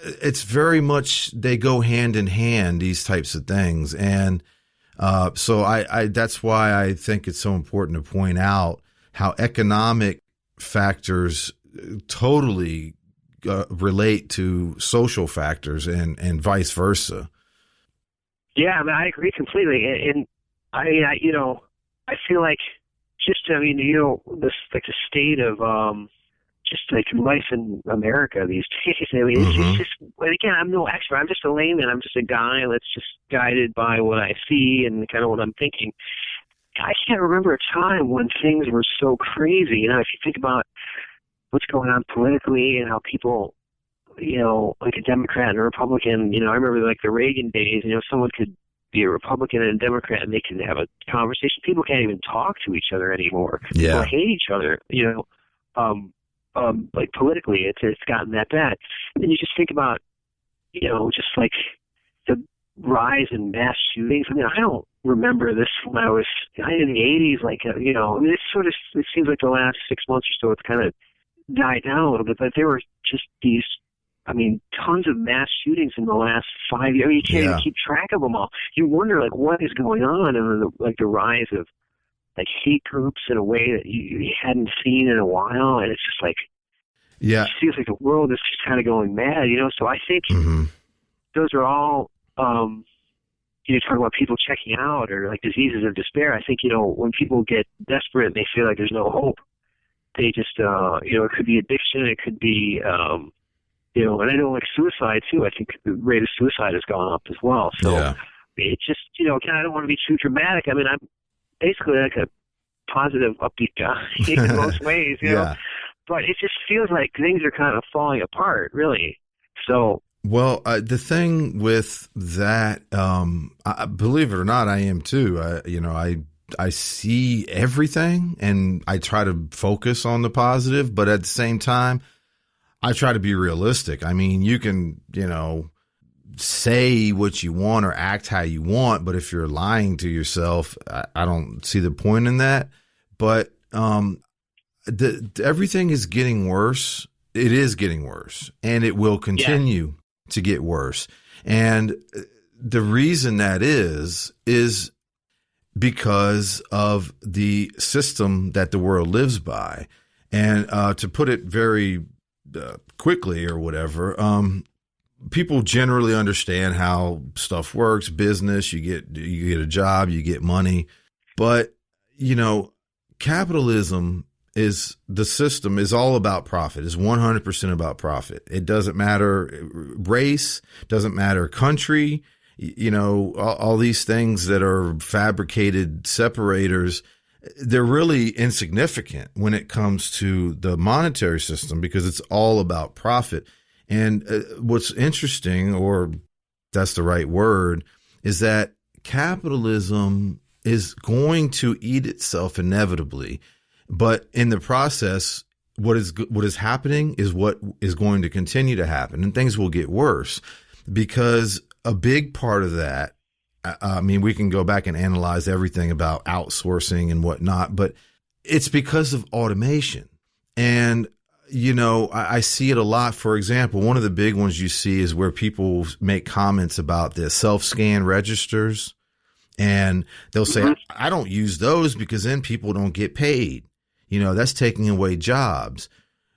It's very much, they go hand in hand, these types of things. And So I that's why I think it's so important to point out how economic factors totally relate to social factors and vice versa. Yeah, I mean, I agree completely. And I mean, I feel like this, like the state of, just like life in America these days. I mean, it's just, and again, I'm no expert. I'm just a layman. I'm just a guy that's just guided by what I see and kind of what I'm thinking. I can't remember a time when things were so crazy. You know, if you think about what's going on politically and how people, like a Democrat and a Republican, I remember like the Reagan days, someone could be a Republican and a Democrat and they can have a conversation. People can't even talk to each other anymore. Yeah. People hate each other, like politically, it's gotten that bad. And you just think about, just like the rise in mass shootings. I mean, I don't remember this when I was in the 80s, like, I mean, it seems like the last 6 months or so, it's kind of died down a little bit, but there were just these, I mean, tons of mass shootings in the last 5 years. I mean, you can't even keep track of them all. You wonder, like, what is going on, and the rise of like hate groups in a way that you hadn't seen in a while, and it's just like, it feels like the world is just kind of going mad, So I think those are all, you talk about people checking out or like diseases of despair. I think, when people get desperate and they feel like there's no hope, they just, it could be addiction, it could be, and I know like suicide too. I think the rate of suicide has gone up as well. So it's just, I don't want to be too dramatic. I mean, I'm basically like a positive, upbeat guy in most ways, know. But it just feels like things are kind of falling apart, really. So. Well, the thing with that, believe it or not, I am too. I see everything and I try to focus on the positive, but at the same time, I try to be realistic. I mean, you can, say what you want or act how you want, but if you're lying to yourself, I don't see the point in that. But everything is getting worse. It is getting worse, and it will continue to get worse. And the reason that is because of the system that the world lives by. And to put it very quickly or whatever, people generally understand how stuff works, business, you get a job, you get money. But, capitalism is the system is all about profit. It's 100% about profit. It doesn't matter race, doesn't matter country, all these things that are fabricated separators. They're really insignificant when it comes to the monetary system because it's all about profit. And what's interesting, or that's the right word, is that capitalism is going to eat itself inevitably. But in the process, what is happening is what is going to continue to happen, and things will get worse because a big part of that, I mean, we can go back and analyze everything about outsourcing and whatnot, but it's because of automation. And, I see it a lot. For example, one of the big ones you see is where people make comments about the self-scan registers, and they'll say, I don't use those because then people don't get paid. That's taking away jobs.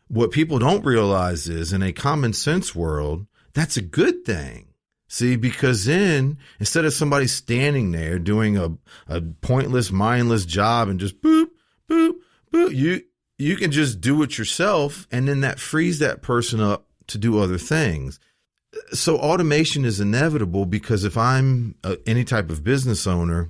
What people don't realize is in a common sense world, that's a good thing. See, because then instead of somebody standing there doing a pointless, mindless job and just boop, boop, boop, you can just do it yourself. And then that frees that person up to do other things. So automation is inevitable because if I'm any type of business owner,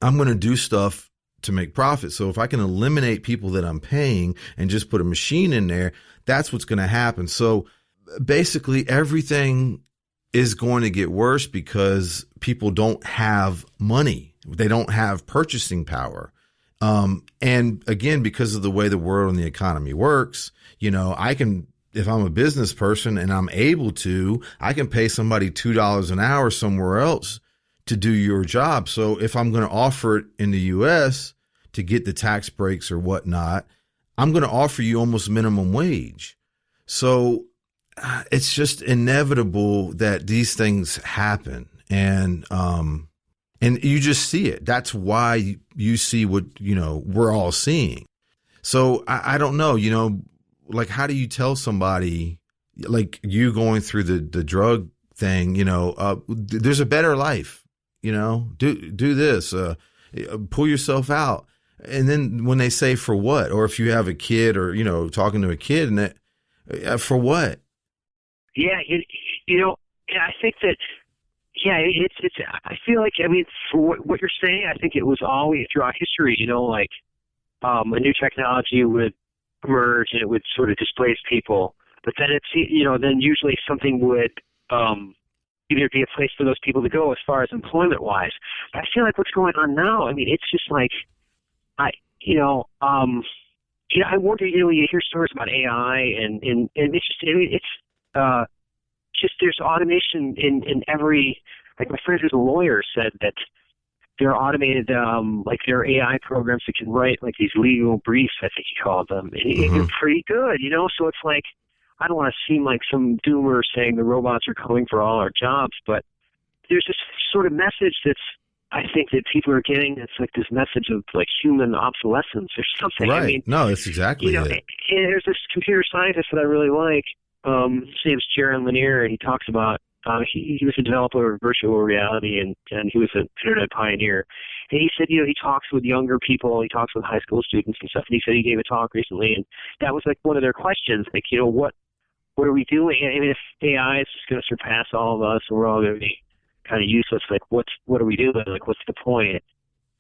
I'm going to do stuff to make profit. So if I can eliminate people that I'm paying and just put a machine in there, that's what's going to happen. So basically everything is going to get worse because people don't have money. They don't have purchasing power. And again, because of the way the world and the economy works, I can, if I'm a business person and I'm able to, I can pay somebody $2 an hour somewhere else to do your job. So if I'm going to offer it in the U.S. to get the tax breaks or whatnot, I'm going to offer you almost minimum wage. So it's just inevitable that these things happen. And And you just see it. That's why you see what, we're all seeing. So I don't know, like, how do you tell somebody, like you going through the drug thing, there's a better life, do this, pull yourself out. And then when they say for what, or if you have a kid or, talking to a kid and that, for what? Yeah. I think that, it's, I feel like, for what you're saying, I think it was always throughout history, a new technology would emerge and it would sort of displace people. But then then usually something would either be a place for those people to go as far as employment-wise. But I feel like what's going on now, it's just like, I wonder, you hear stories about AI and it's just, just there's automation in every, like my friend who's a lawyer said that there are automated, there are AI programs that can write like these legal briefs, I think he called them. And they're pretty good, So it's like, I don't want to seem like some doomer saying the robots are coming for all our jobs, but there's this sort of message I think that people are getting. It's like this message of like human obsolescence or something. Right. No, it's exactly it. And there's this computer scientist that I really like. His name's Jaron Lanier, and he talks about he was a developer of virtual reality, and he was an internet pioneer. And he said, he talks with younger people, he talks with high school students and stuff. And he said he gave a talk recently, and that was like one of their questions, like, what are we doing? If AI is just going to surpass all of us, and we're all going to be kind of useless, like what are we doing? Like, what's the point?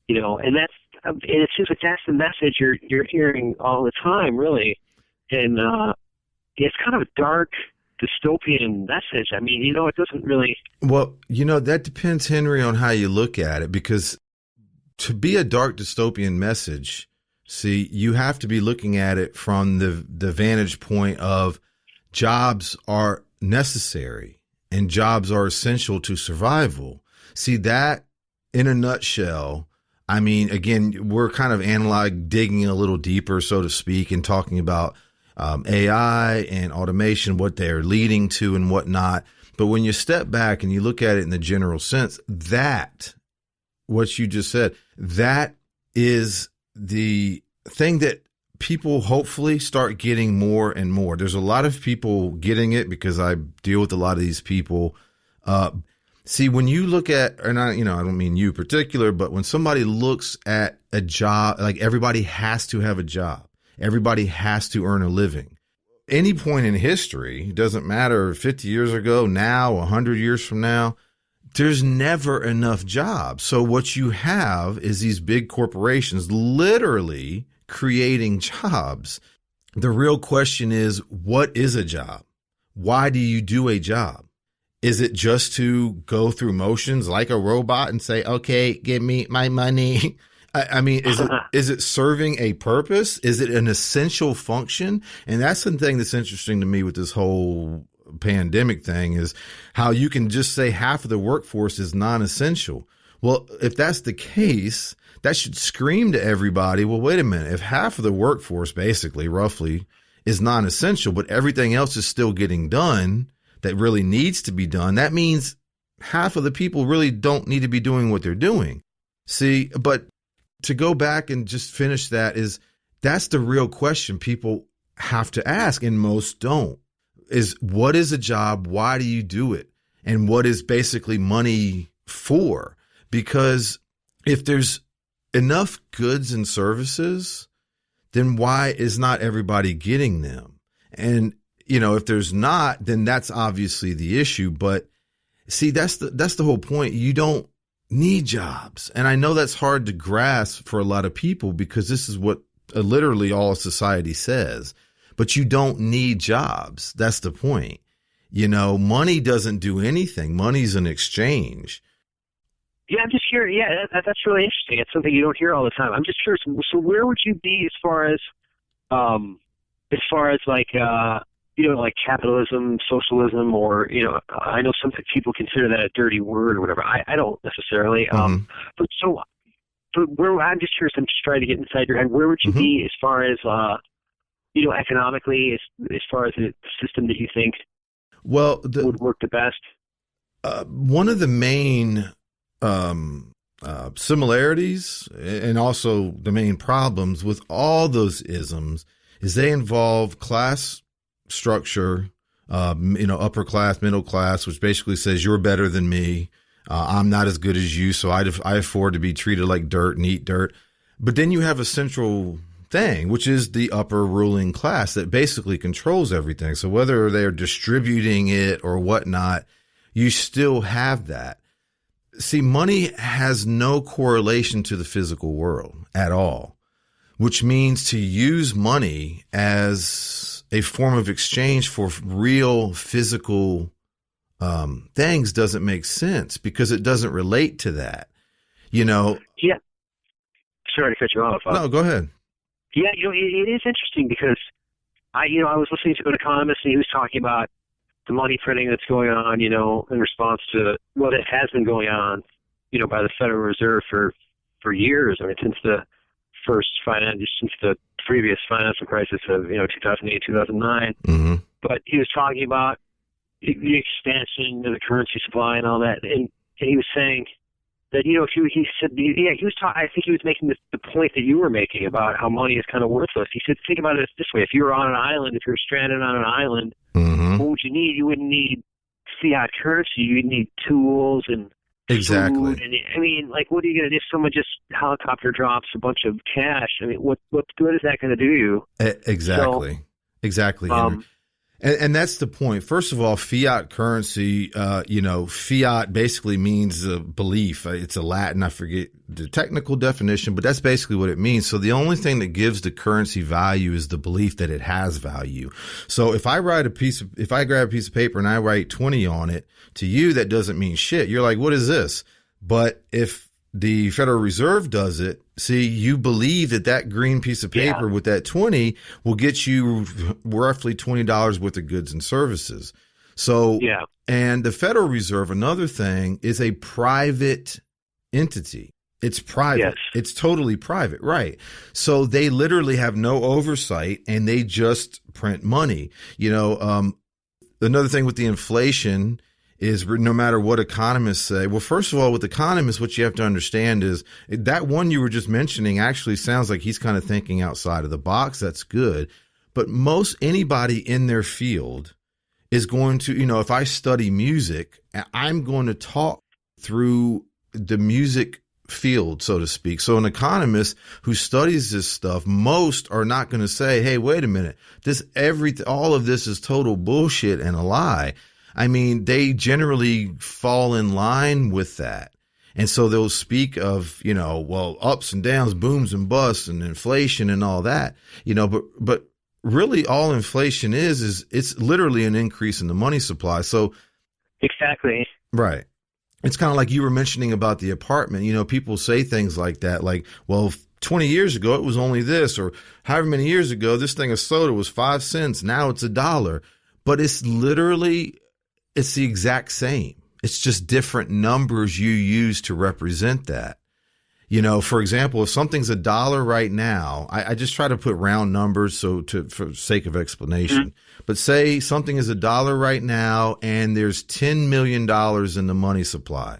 And it seems like that's the message you're hearing all the time, really. And it's kind of a dark, dystopian message. It doesn't really. Well, that depends, Henry, on how you look at it, because to be a dark dystopian message, see, you have to be looking at it from the vantage point of jobs are necessary and jobs are essential to survival. See, that in a nutshell, again, we're kind of digging a little deeper, so to speak, and talking about AI and automation, what they're leading to and whatnot. But when you step back and you look at it in the general sense, that, what you just said, that is the thing that people hopefully start getting more and more. There's a lot of people getting it because I deal with a lot of these people. See, when you look at, and I don't mean you particular, but when somebody looks at a job, like everybody has to have a job. Everybody has to earn a living. Any point in history, doesn't matter 50 years ago, now, 100 years from now, there's never enough jobs. So what you have is these big corporations literally creating jobs. The real question is, what is a job? Why do you do a job? Is it just to go through motions like a robot and say, okay, give me my money? Is it serving a purpose? Is it an essential function? And that's the thing that's interesting to me with this whole pandemic thing, is how you can just say half of the workforce is non-essential. Well, if that's the case, that should scream to everybody, well, wait a minute. If half of the workforce, basically, roughly, is non-essential, but everything else is still getting done that really needs to be done, that means half of the people really don't need to be doing what they're doing. See, but to go back and just finish that's the real question people have to ask, and most don't, is what is a job? Why do you do it? And what is basically money for? Because if there's enough goods and services, then why is not everybody getting them? And, if there's not, then that's obviously the issue. But see, that's the whole point. You don't need jobs. And I know that's hard to grasp for a lot of people because this is what literally all society says, but you don't need jobs. That's the point. Money doesn't do anything. Money's an exchange. Yeah, I'm just curious. Yeah, that's really interesting. It's something you don't hear all the time. I'm just curious. So where would you be as far as like capitalism, socialism, or I know some people consider that a dirty word or whatever. I don't necessarily. But where I'm just curious. I'm just trying to get inside your head. Where would you be as far as economically, as far as the system that you think would work the best? One of the main similarities and also the main problems with all those isms is they involve class structure, upper class, middle class, which basically says you're better than me. I'm not as good as you, so I afford to be treated like dirt and eat dirt. But then you have a central thing, which is the upper ruling class that basically controls everything. So whether they're distributing it or whatnot, you still have that. See, money has no correlation to the physical world at all, which means to use money as a form of exchange for real physical things doesn't make sense because it doesn't relate to that. Yeah. Sorry to cut you off. No, go ahead. Yeah, it is interesting because I was listening to an economist and he was talking about the money printing that's going on, in response to what it has been going on, by the Federal Reserve for years. I mean, since the previous financial crisis of 2008, 2009. Mm-hmm. But he was talking about the expansion of the currency supply and all that, and he was saying that he was making the point that you were making about how money is kind of worthless. He said, think about it this way: if you were on an island, if you were stranded on an island, mm-hmm. what would you need? You wouldn't need fiat currency. You'd need tools and exactly. food. And I mean, like, what are you going to do if someone just helicopter drops a bunch of cash? I mean, what good is that going to do you? Exactly. So, exactly. Henry. And that's the point. First of all, fiat currency, fiat basically means a belief. It's a Latin. I forget the technical definition, but that's basically what it means. So the only thing that gives the currency value is the belief that it has value. So if I grab a piece of paper and I write 20 on it, to you, that doesn't mean shit. You're like, what is this? But if the Federal Reserve does it, see, you believe that green piece of paper with that 20 will get you roughly $20 worth of goods and services. So, and the Federal Reserve, another thing, is a private entity. It's private. Yes. It's totally private. Right. So they literally have no oversight and they just print money. Another thing with the inflation is no matter what economists say. Well, first of all, with economists, what you have to understand is that one you were just mentioning actually sounds like he's kind of thinking outside of the box. That's good. But most anybody in their field is going to, if I study music, I'm going to talk through the music field, so to speak. So an economist who studies this stuff, most are not going to say, hey, wait a minute, all of this is total bullshit and a lie. I mean, they generally fall in line with that. And so they'll speak of, ups and downs, booms and busts and inflation and all that, but really all inflation is it's literally an increase in the money supply. So exactly. Right. It's kind of like you were mentioning about the apartment. People say things like that, like, well, 20 years ago, it was only this, or however many years ago, this thing of soda was 5 cents. Now it's $1. But it's the exact same. It's just different numbers you use to represent that. For example, if something's $1 right now, I just try to put round numbers for sake of explanation. Mm-hmm. But say something is $1 right now and there's $10 million in the money supply.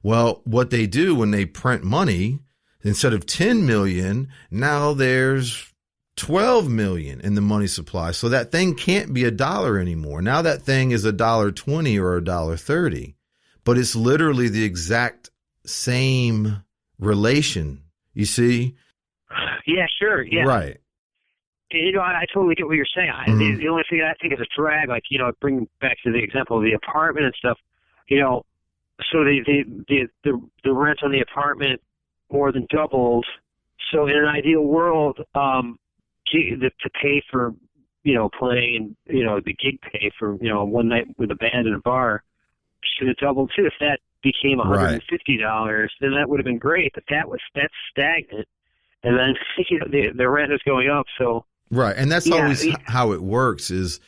Well, what they do when they print money, instead of 10 million, now there's 12 million in the money supply. So that thing can't be $1 anymore. Now that thing is $1.20 or $1.30, but it's literally the exact same relation. You see? Yeah, sure. Yeah. Right. I totally get what you're saying. Mm-hmm. The only thing I think is a drag, like, bring back to the example of the apartment and stuff, so the rent on the apartment more than doubled. So in an ideal world, to pay for, playing, the gig pay for, one night with a band in a bar should have doubled too. If that became $150, then that would have been great. But that's stagnant. And then the rent is going up. So right, and that's always how it works. Is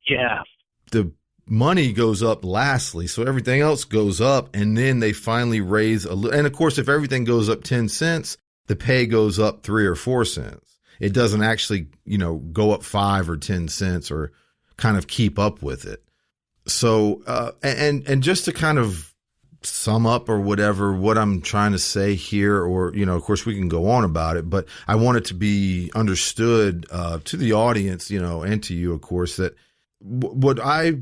the money goes up lastly, so everything else goes up, and then they finally raise a little. And of course, if everything goes up 10 cents, the pay goes up 3 or 4 cents. It doesn't actually, go up 5 or 10 cents or kind of keep up with it. So, and just to kind of sum up or whatever what I'm trying to say here, or, of course we can go on about it, but I want it to be understood to the audience, and to you, of course, that what I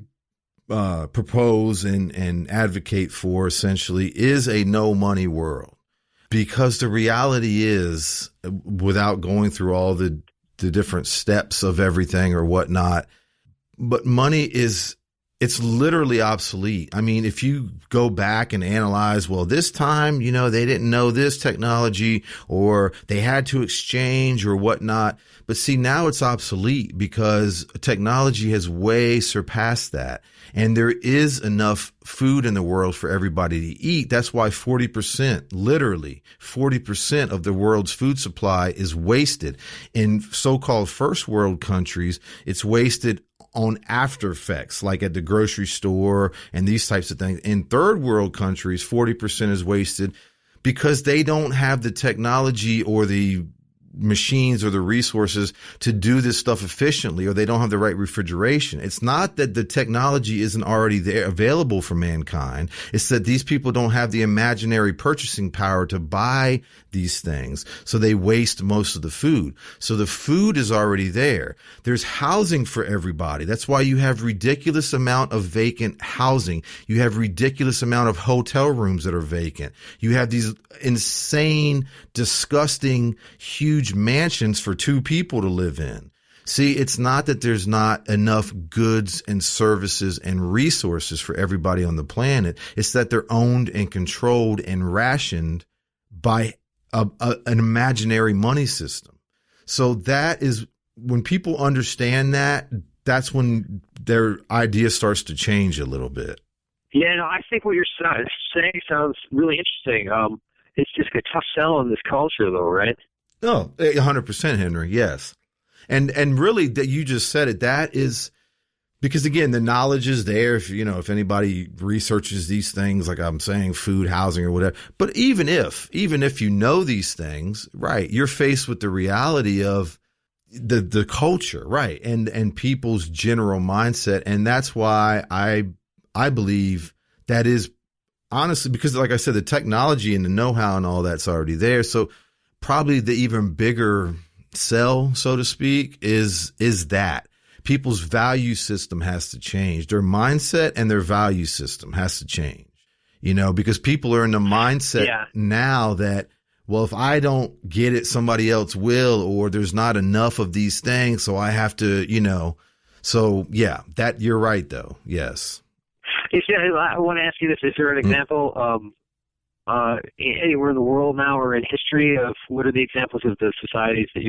propose and advocate for essentially is a no money world, because the reality is, without going through all the different steps of everything or whatnot, but money it's literally obsolete. I mean, if you go back and analyze, well, this time, they didn't know this technology, or they had to exchange or whatnot. But see, now it's obsolete because technology has way surpassed that. And there is enough food in the world for everybody to eat. That's why 40%, literally 40% of the world's food supply is wasted. In so-called first world countries, it's wasted on after effects, like at the grocery store and these types of things. In third world countries, 40% is wasted because they don't have the technology or the machines or the resources to do this stuff efficiently, or they don't have the right refrigeration. It's not that the technology isn't already there available for mankind. It's that these people don't have the imaginary purchasing power to buy these things. So they waste most of the food. So the food is already there. There's housing for everybody. That's why you have ridiculous amount of vacant housing. You have ridiculous amount of hotel rooms that are vacant. You have these insane, disgusting, huge mansions for two people to live in. See, it's not that there's not enough goods and services and resources for everybody on the planet. It's that they're owned and controlled and rationed by an imaginary money system. So that is when people understand that, that's when their idea starts to change a little bit. Yeah, no, I think what you're saying sounds really interesting. It's just a tough sell in this culture, though, right? No, 100%, Henry. Yes. And really that you just said it, that is because, again, the knowledge is there. If anybody researches these things, like I'm saying, food, housing or whatever, but even if you know these things, right, you're faced with the reality of the culture, right. And people's general mindset. And that's why I believe that is honestly, because like I said, the technology and the know-how and all that's already there. So probably the even bigger sell, so to speak, is that people's value system has to change. Their mindset and their value system has to change, because people are in the mindset now that, well, if I don't get it, somebody else will, or there's not enough of these things. So I have to, so yeah, that you're right though. Yes. I want to ask you this. Is there an example anywhere in the world now or in history of what are the examples of the societies that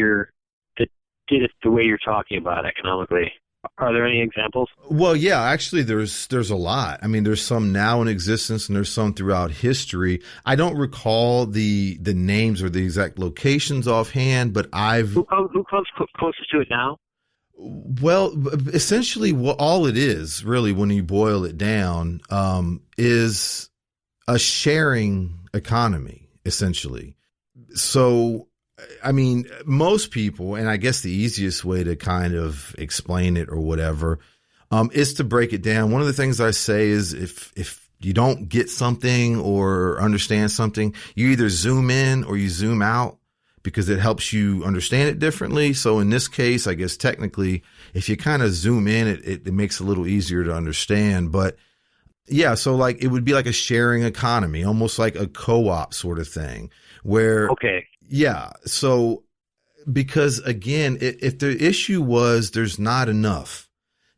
did it the way you're talking about economically? Are there any examples? Well, yeah, actually there's a lot. I mean, there's some now in existence and there's some throughout history. I don't recall the names or the exact locations offhand, but who comes closest to it now? Well, essentially all it is really, when you boil it down, is a sharing economy, essentially. So, I mean, most people, and I guess the easiest way to kind of explain it or whatever, is to break it down. One of the things I say is if you don't get something or understand something, you either zoom in or you zoom out, because it helps you understand it differently. So in this case, I guess technically, if you kind of zoom in, it makes it a little easier to understand. But yeah, so like it would be like a sharing economy, almost like a co-op sort of thing where, okay. Yeah. So because again, if the issue was there's not enough,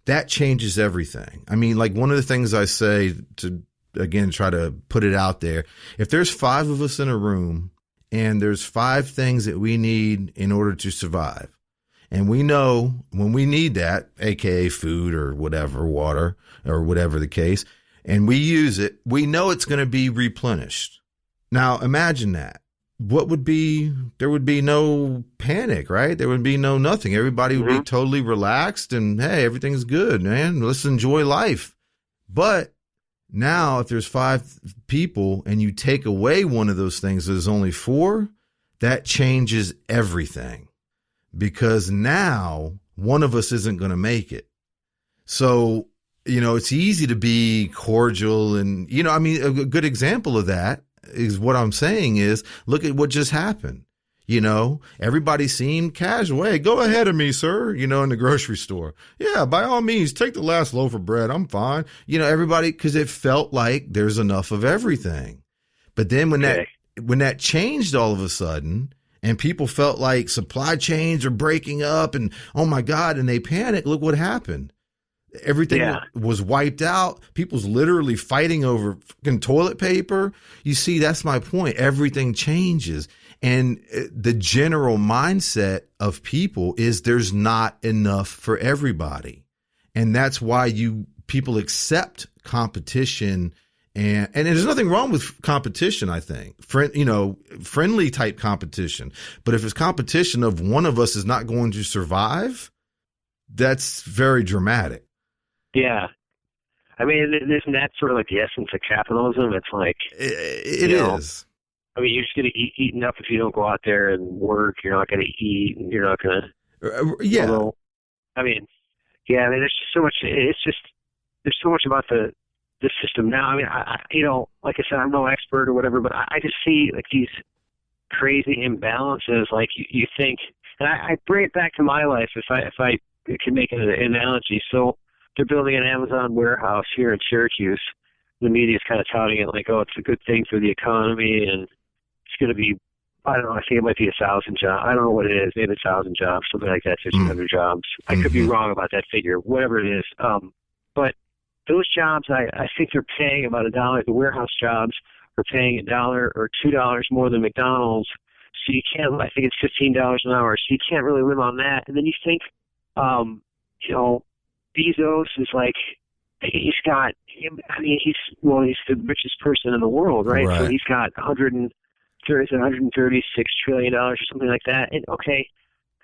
that changes everything. I mean, like one of the things I say to, again, try to put it out there, if there's 5 of us in a room and there's 5 things that we need in order to survive, and we know when we need that, AKA food or whatever, water or whatever the case, and we use it, we know it's going to be replenished. Now imagine that. There would be no panic, right? There would be no nothing. Everybody would be totally relaxed and, hey, everything's good, man. Let's enjoy life. But now if there's 5 people and you take away one of those things, there's only 4, that changes everything, because now one of us isn't going to make it. So you know, it's easy to be cordial and, you know, I mean, a good example of that is what I'm saying is look at what just happened. You know, everybody seemed casual. Hey, go ahead of me, sir, you know, in the grocery store. Yeah, by all means, take the last loaf of bread. I'm fine. You know, everybody, because it felt like there's enough of everything. But then when that changed all of a sudden and people felt like supply chains are breaking up and, oh my God, and they panicked, look what happened. Everything was wiped out. People's literally fighting over fucking toilet paper. You see, that's my point. Everything changes. And the general mindset of people is there's not enough for everybody. And that's why people accept competition. And there's nothing wrong with competition, I think. Friendly type competition. But if it's competition of one of us is not going to survive, that's very dramatic. Yeah. I mean, isn't that sort of like the essence of capitalism? It's like it is. I mean, you're just going to get eaten up if you don't go out there and work. You're not going to eat. And you're not going to. Yeah. Although, I mean, there's just so much. It's just there's so much about the system now. I mean, like I said, I'm no expert or whatever, but I just see like these crazy imbalances. Like you think, and I bring it back to my life if I can make an analogy. So they're building an Amazon warehouse here in Syracuse. The media is kind of touting it like, oh, it's a good thing for the economy and it's going to be, I don't know, I think it might be 1,000 jobs. I don't know what it is, maybe 1,000 jobs, something like that, 1,500 jobs. I could be wrong about that figure, whatever it is. But those jobs, I think they're paying about $1. The warehouse jobs are paying $1 or $2 more than McDonald's. So you can't, I think it's $15 an hour. So you can't really live on that. And then you think, Bezos is like, he's the richest person in the world, right? So he's got $136 trillion or something like that. And okay,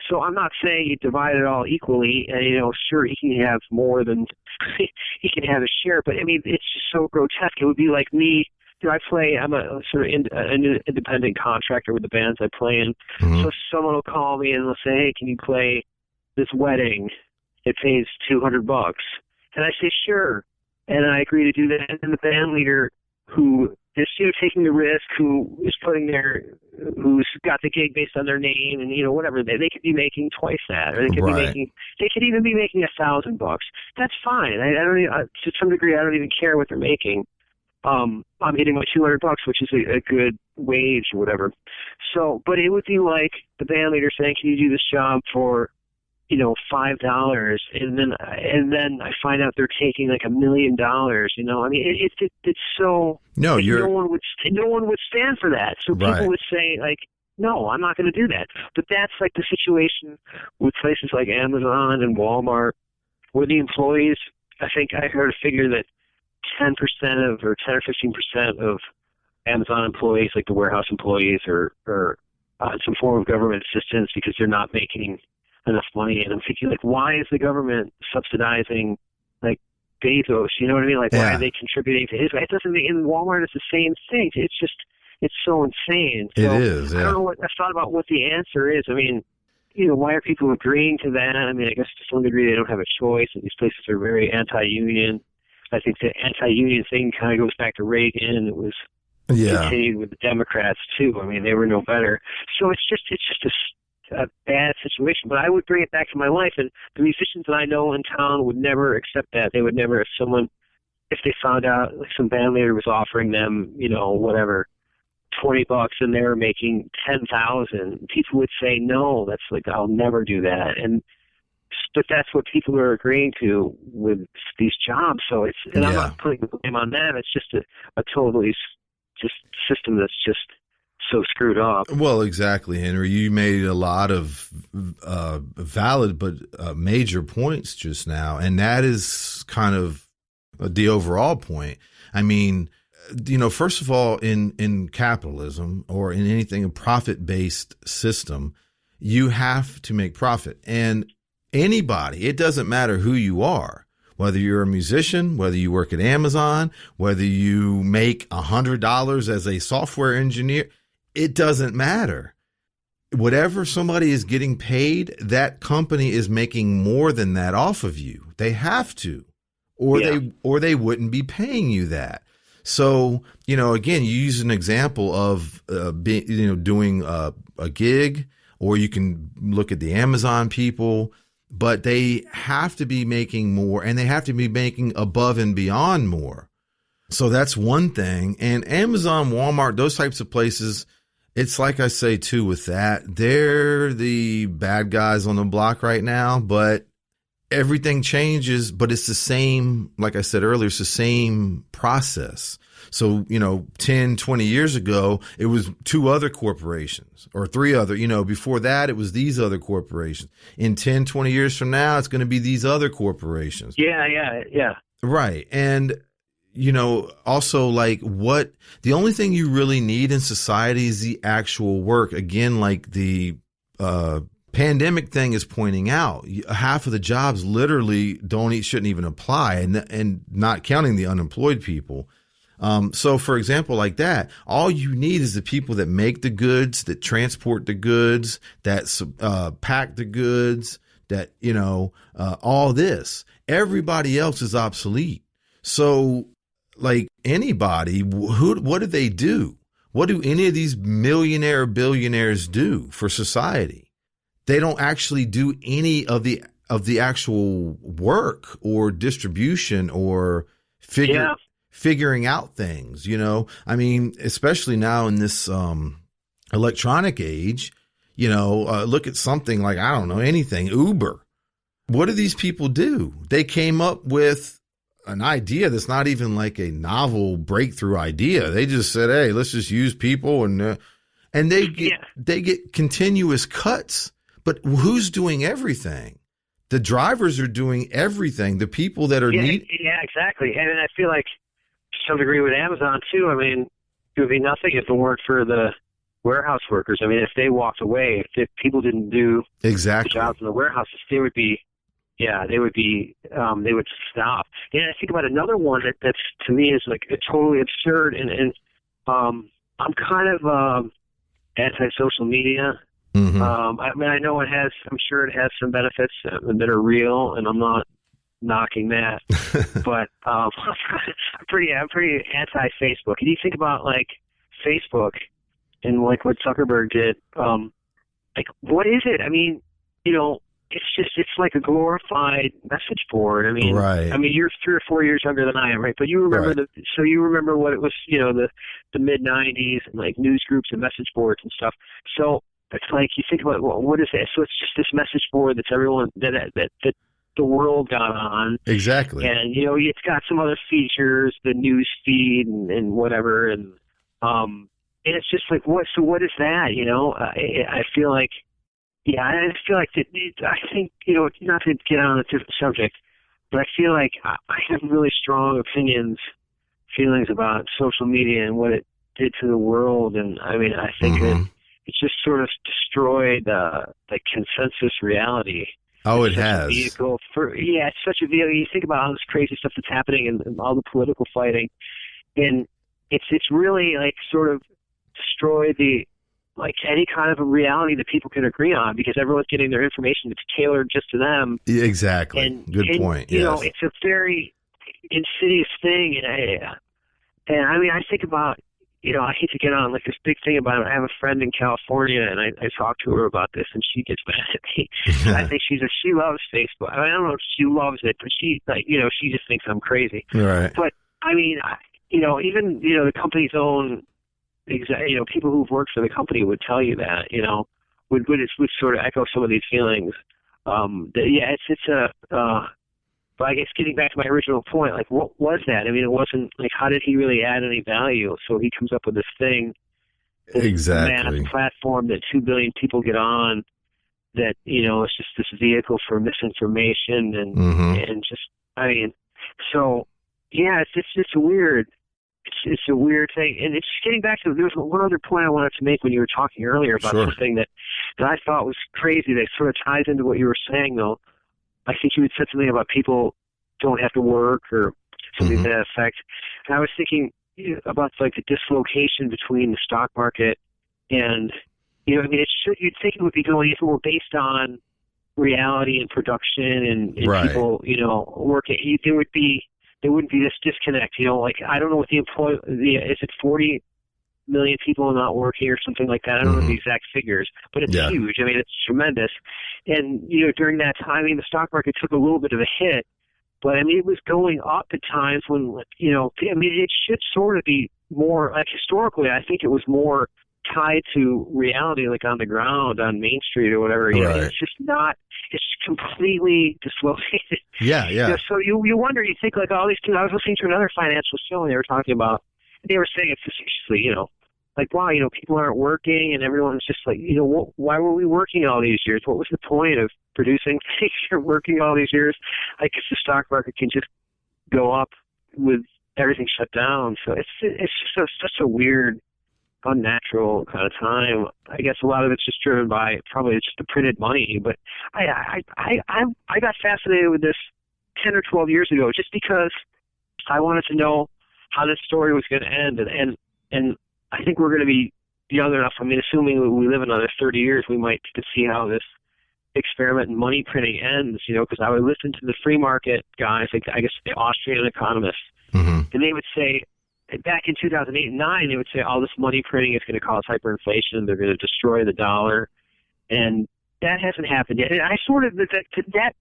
so I'm not saying you divide it all equally, and sure he can have more than he can have a share, but I mean it's just so grotesque. It would be like me. I'm a sort of an independent contractor with the bands I play in. So someone will call me and they'll say, "Hey, can you play this wedding? It pays $200." And I say, sure. And I agree to do that. And the band leader who is taking the risk, who's got the gig based on their name and, whatever, they could be making twice that. Or they could even be making $1,000. That's fine. I don't even, to some degree, I don't even care what they're making. I'm getting my $200, which is a good wage or whatever. So, but it would be like the band leader saying, can you do this job for $5, and then I find out they're taking like $1 million. I mean, it's so no one would stand for that. So people would say like, no, I'm not going to do that. But that's like the situation with places like Amazon and Walmart, where the employees. I think I heard a figure that 10% or 10 or 15% of Amazon employees, like the warehouse employees, are on some form of government assistance because they're not making enough money. And I'm thinking, like, why is the government subsidizing like Bezos? You know what I mean? Like, why are they contributing to his? It doesn't. In Walmart, it's the same thing. It's so insane. So it is. Yeah. I don't know what I've thought about what the answer is. I mean, why are people agreeing to that? I mean, I guess to some degree they don't have a choice, and these places are very anti-union. I think the anti-union thing kind of goes back to Reagan, and it was continued with the Democrats too. I mean, they were no better. So it's just a bad situation. But I would bring it back to my life, and the musicians that I know in town would never accept that. They would never, if they found out like some band leader was offering them, whatever, $20 and they were making $10,000, people would say no. That's like, I'll never do that. But that's what people are agreeing to with these jobs. So I'm not putting the blame on them. It's just a totally just system that's just so screwed up. Well, exactly, Henry. You made a lot of valid but major points just now, and that is kind of the overall point. I mean, first of all, in capitalism or in anything a profit-based system, you have to make profit. And anybody, it doesn't matter who you are, whether you're a musician, whether you work at Amazon, whether you make $100 as a software engineer, it doesn't matter. Whatever somebody is getting paid, that company is making more than that off of you. They have to, or they wouldn't be paying you that. So, again, you use an example of doing a gig, or you can look at the Amazon people, but they have to be making more, and they have to be making above and beyond more. So that's one thing. And Amazon, Walmart, those types of places, it's like I say too with that, they're the bad guys on the block right now, but everything changes, but it's the same, like I said earlier, it's the same process. So, 10, 20 years ago, it was 2 other corporations or 3 other, before that, it was these other corporations. In 10, 20 years from now, it's going to be these other corporations. Yeah. Right. And, also like the only thing you really need in society is the actual work. Again, like the, pandemic thing is pointing out, half of the jobs literally shouldn't even apply, and not counting the unemployed people. So for example, like that, all you need is the people that make the goods, that transport the goods, that pack the goods, that, all this. Everybody else is obsolete. So like anybody, what do they do? What do any of these billionaires do for society? They don't actually do any of the actual work or distribution or figuring out things, I mean, especially now in this electronic age, look at something like, I don't know, anything, Uber. What do these people do? They came up with an idea that's not even like a novel breakthrough idea. They just said, hey, let's just use people, and they get continuous cuts. But who's doing everything? The drivers are doing everything. The people that are yeah, exactly. And I feel like to some degree with Amazon too. I mean, it would be nothing if it weren't for the warehouse workers. I mean, if they walked away, if people didn't do the jobs in the warehouses, they would stop. And I think about another one that's to me is like totally absurd, and I'm kind of anti-social media. Mm-hmm. I mean, I know I'm sure it has some benefits that are real, and I'm not knocking that, but I'm pretty anti-Facebook. And you think about like Facebook and like what Zuckerberg did, like what is it? I mean, it's like a glorified message board. I mean, right. I mean, you're 3 or 4 years younger than I am, right? But you remember you remember what it was, the mid '90s and like news groups and message boards and stuff. So it's like you think about, well, what is it? So it's just this message board that's everyone that the world got on. Exactly. And it's got some other features, the news feed and whatever, and it's just like what? So what is that? I feel like. Yeah, I feel like I think, not to get on a different subject, but I feel like I have really strong feelings about social media and what it did to the world. And I mean, I think that it just sort of destroyed the consensus reality. Oh, it has. It's such a vehicle. You think about all this crazy stuff that's happening and all the political fighting, and it's really like sort of destroyed like any kind of a reality that people can agree on, because everyone's getting their information that's tailored just to them. Yeah, exactly. Good point. Yes. It's a very insidious thing. And I mean, I think about, I hate to get on like this big thing about it. I have a friend in California, and I talked to her about this, and she gets mad at me. I think she loves Facebook. I mean, I don't know if she loves it, but she just thinks I'm crazy. Right. But I mean, even, the company's own, people who've worked for the company would tell you that, would sort of echo some of these feelings. But I guess getting back to my original point, like what was that? I mean, it wasn't like, how did he really add any value? So he comes up with this thing, exactly, mass platform that 2 billion people get on, that, it's just this vehicle for misinformation and just, I mean, so yeah, it's just weird. It's a weird thing. And it's getting back to, there was one other point I wanted to make when you were talking earlier about something that I thought was crazy that sort of ties into what you were saying, though. I think you had said something about people don't have to work or something to that effect. And I was thinking about like the dislocation between the stock market and, I mean, you'd think it would be going, if it were based on reality and production and people, working, there would be there wouldn't be this disconnect. Like, I don't know what is it 40 million people not working or something like that? I don't know the exact figures, but it's huge. I mean, it's tremendous. And, during that time, the stock market took a little bit of a hit, but I mean, it was going up at times when, it should sort of be more, like, historically, I think it was more tied to reality, like on the ground, on Main Street or whatever. Right. It's just not, it's completely dislocated. Yeah. So you wonder, you think like all these people, I was listening to another financial show and they were talking about, they were saying it facetiously, like, wow, people aren't working and everyone's just like, why were we working all these years? What was the point of producing things or working all these years? I guess the stock market can just go up with everything shut down. So it's just such a weird, unnatural kind of time. I guess a lot of it's just driven by probably just the printed money. But I got fascinated with this 10 or 12 years ago just because I wanted to know how this story was going to end. And I think we're going to be young enough. I mean, assuming we live another 30 years, we might get to see how this experiment in money printing ends, because I would listen to the free market guys, like I guess the Austrian economists, and they would say, back in 2008 and 9, they would say, this money printing is going to cause hyperinflation. They're going to destroy the dollar. And that hasn't happened yet. And I sort of, that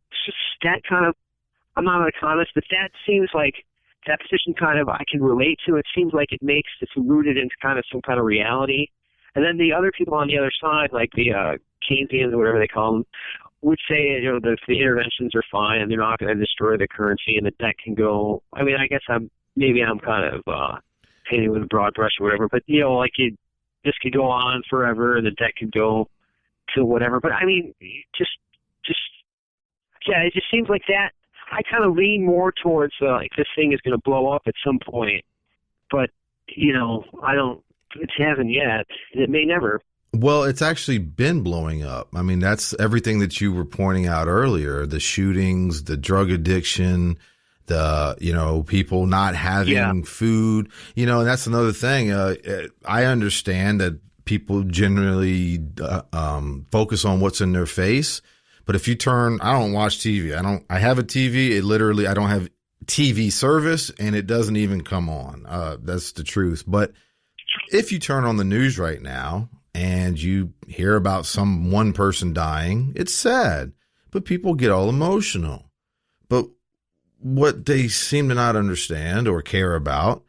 kind of, I'm not an economist, but that seems like that position kind of I can relate to. It seems like it's rooted into kind of some kind of reality. And then the other people on the other side, like the Keynesians or whatever they call them, would say, the interventions are fine and they're not going to destroy the currency and the debt can go. I mean, I guess I'm kind of painting with a broad brush or whatever, but this could go on forever and the debt could go to whatever. But I mean, it just seems like that. I kind of lean more towards like this thing is going to blow up at some point, but I don't. It hasn't yet. It may never. Well, it's actually been blowing up. I mean, that's everything that you were pointing out earlier: the shootings, the drug addiction, the people not having food. And that's another thing. I understand that people generally focus on what's in their face. But if you I don't watch TV. I have a TV. I don't have TV service and it doesn't even come on. That's the truth. But if you turn on the news right now and you hear about one person dying, it's sad, but people get all emotional. But what they seem to not understand or care about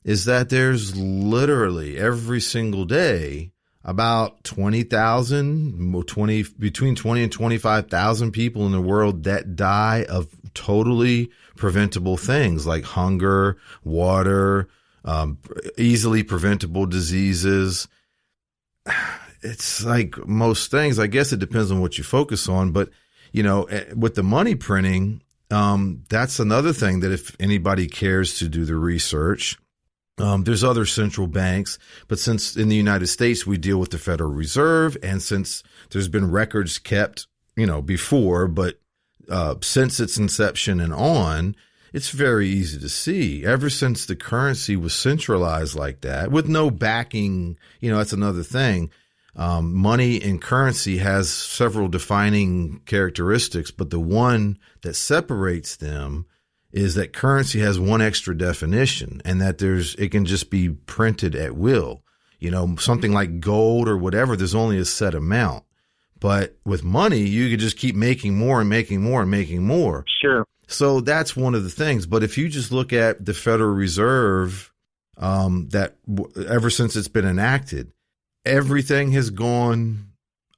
is that there's literally every single day about 20,000, between 20 and 25,000 people in the world that die of totally preventable things like hunger, water, easily preventable diseases. It's like most things. I guess it depends on what you focus on. But, with the money printing, that's another thing that if anybody cares to do the research, there's other central banks, but since in the United States we deal with the Federal Reserve, and since there's been records kept, before, but since its inception and on, it's very easy to see. Ever since the currency was centralized like that, with no backing, that's another thing. Money and currency has several defining characteristics, but the one that separates them is that currency has one extra definition, and that it can just be printed at will. Something like gold or whatever, there's only a set amount. But with money, you could just keep making more and making more and making more. Sure. So that's one of the things. But if you just look at the Federal Reserve, ever since it's been enacted, everything has gone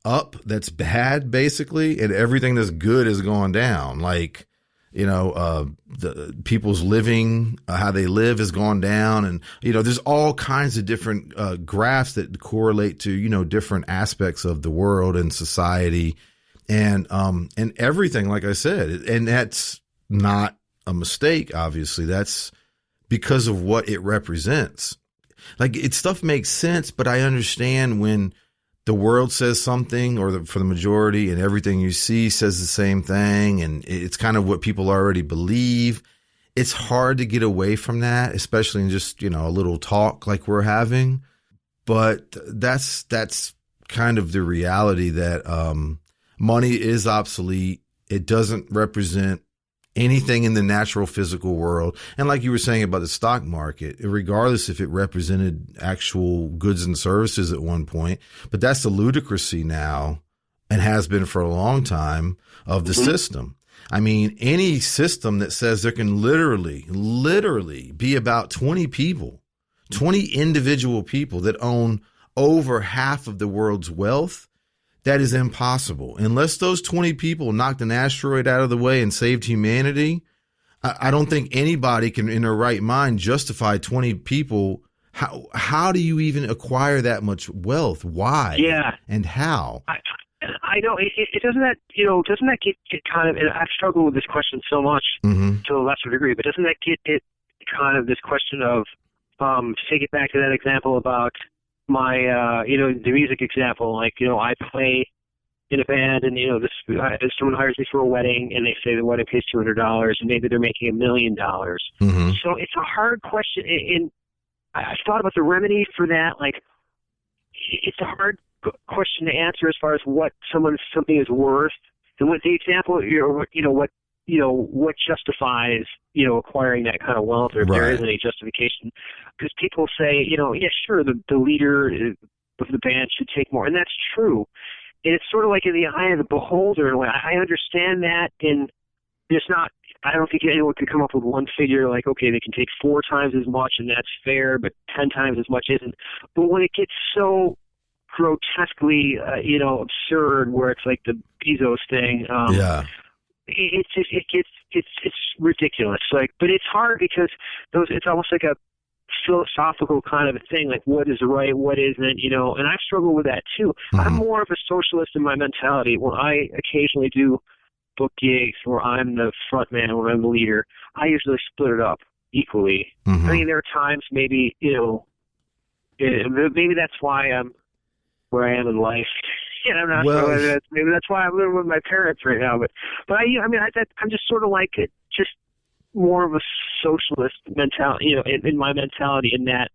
up that's bad, basically, and everything that's good has gone down. Like, the people's living, how they live has gone down. And, there's all kinds of different graphs that correlate to, different aspects of the world and society and everything, like I said. And that's not a mistake, obviously. That's because of what it represents. Like, stuff makes sense, but I understand when the world says something, or for the majority, and everything you see says the same thing, and it's kind of what people already believe. It's hard to get away from that, especially in just, a little talk like we're having. But that's kind of the reality that money is obsolete. It doesn't represent anything in the natural physical world. And like you were saying about the stock market, regardless if it represented actual goods and services at one point, but that's the ludicrousy now and has been for a long time of the system. I mean, any system that says there can literally be about 20 people, 20 individual people that own over half of the world's wealth, that is impossible. Unless those 20 people knocked an asteroid out of the way and saved humanity, I don't think anybody can, in their right mind, justify 20 people. How do you even acquire that much wealth? Why? Yeah. And how? I know it doesn't that get kind of, and I've struggled with this question so much to a lesser degree, but doesn't that get it kind of this question of, to take it back to that example about my, the music example, like, I play in a band and, someone hires me for a wedding and they say the wedding pays $200 and maybe they're making $1 million. So it's a hard question. And I've thought about the remedy for that. Like, it's a hard question to answer as far as what something is worth, and what the example, what justifies, acquiring that kind of wealth, or if there is any justification. Because people say, yeah, sure, the leader of the band should take more, and that's true. And it's sort of like in the eye of the beholder. I understand that, and it's not. I don't think anyone could come up with one figure like, okay, they can take 4 times as much, and that's fair, but 10 times as much isn't. But when it gets so grotesquely, absurd, where it's like the Bezos thing, it's ridiculous. Like, but it's hard because it's almost like a philosophical kind of a thing, like what is right, what isn't, and I struggle with that too. I'm more of a socialist in my mentality. When I occasionally do book gigs where I'm the front man, where I'm the leader, I usually split it up equally. I mean, there are times maybe, maybe that's why I'm where I am in life. I'm not sure. Maybe that's why I'm living with my parents right now. But I'm just sort of like just more of a socialist mentality, in my mentality in that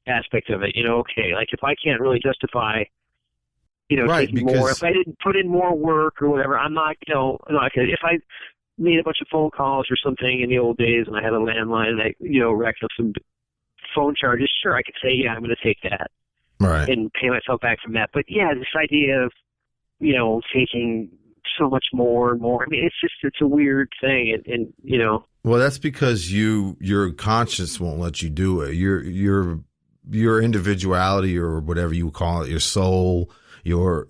aspect of it. Okay, like if I can't really justify, taking more, if I didn't put in more work or whatever, I'm not, if I made a bunch of phone calls or something in the old days and I had a landline and I, racked up some phone charges, sure, I could say, yeah, I'm going to take that. Right. And pay myself back from that. But yeah, this idea of, taking so much more and more. I mean, it's a weird thing. And Well, that's because your conscience won't let you do it. Your individuality, or whatever you call it, your soul, your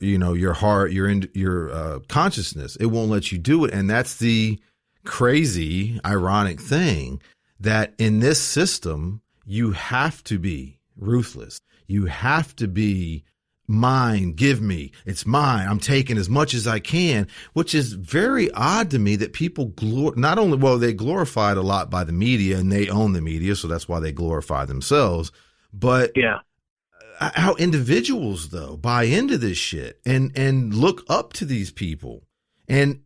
heart, your consciousness, it won't let you do it. And that's the crazy, ironic thing, that in this system, you have to be ruthless. You have to be mine, give me, it's mine, I'm taking as much as I can, which is very odd to me that people they glorify it a lot by the media, and they own the media, so that's why they glorify themselves. But how individuals, though, buy into this shit and look up to these people. And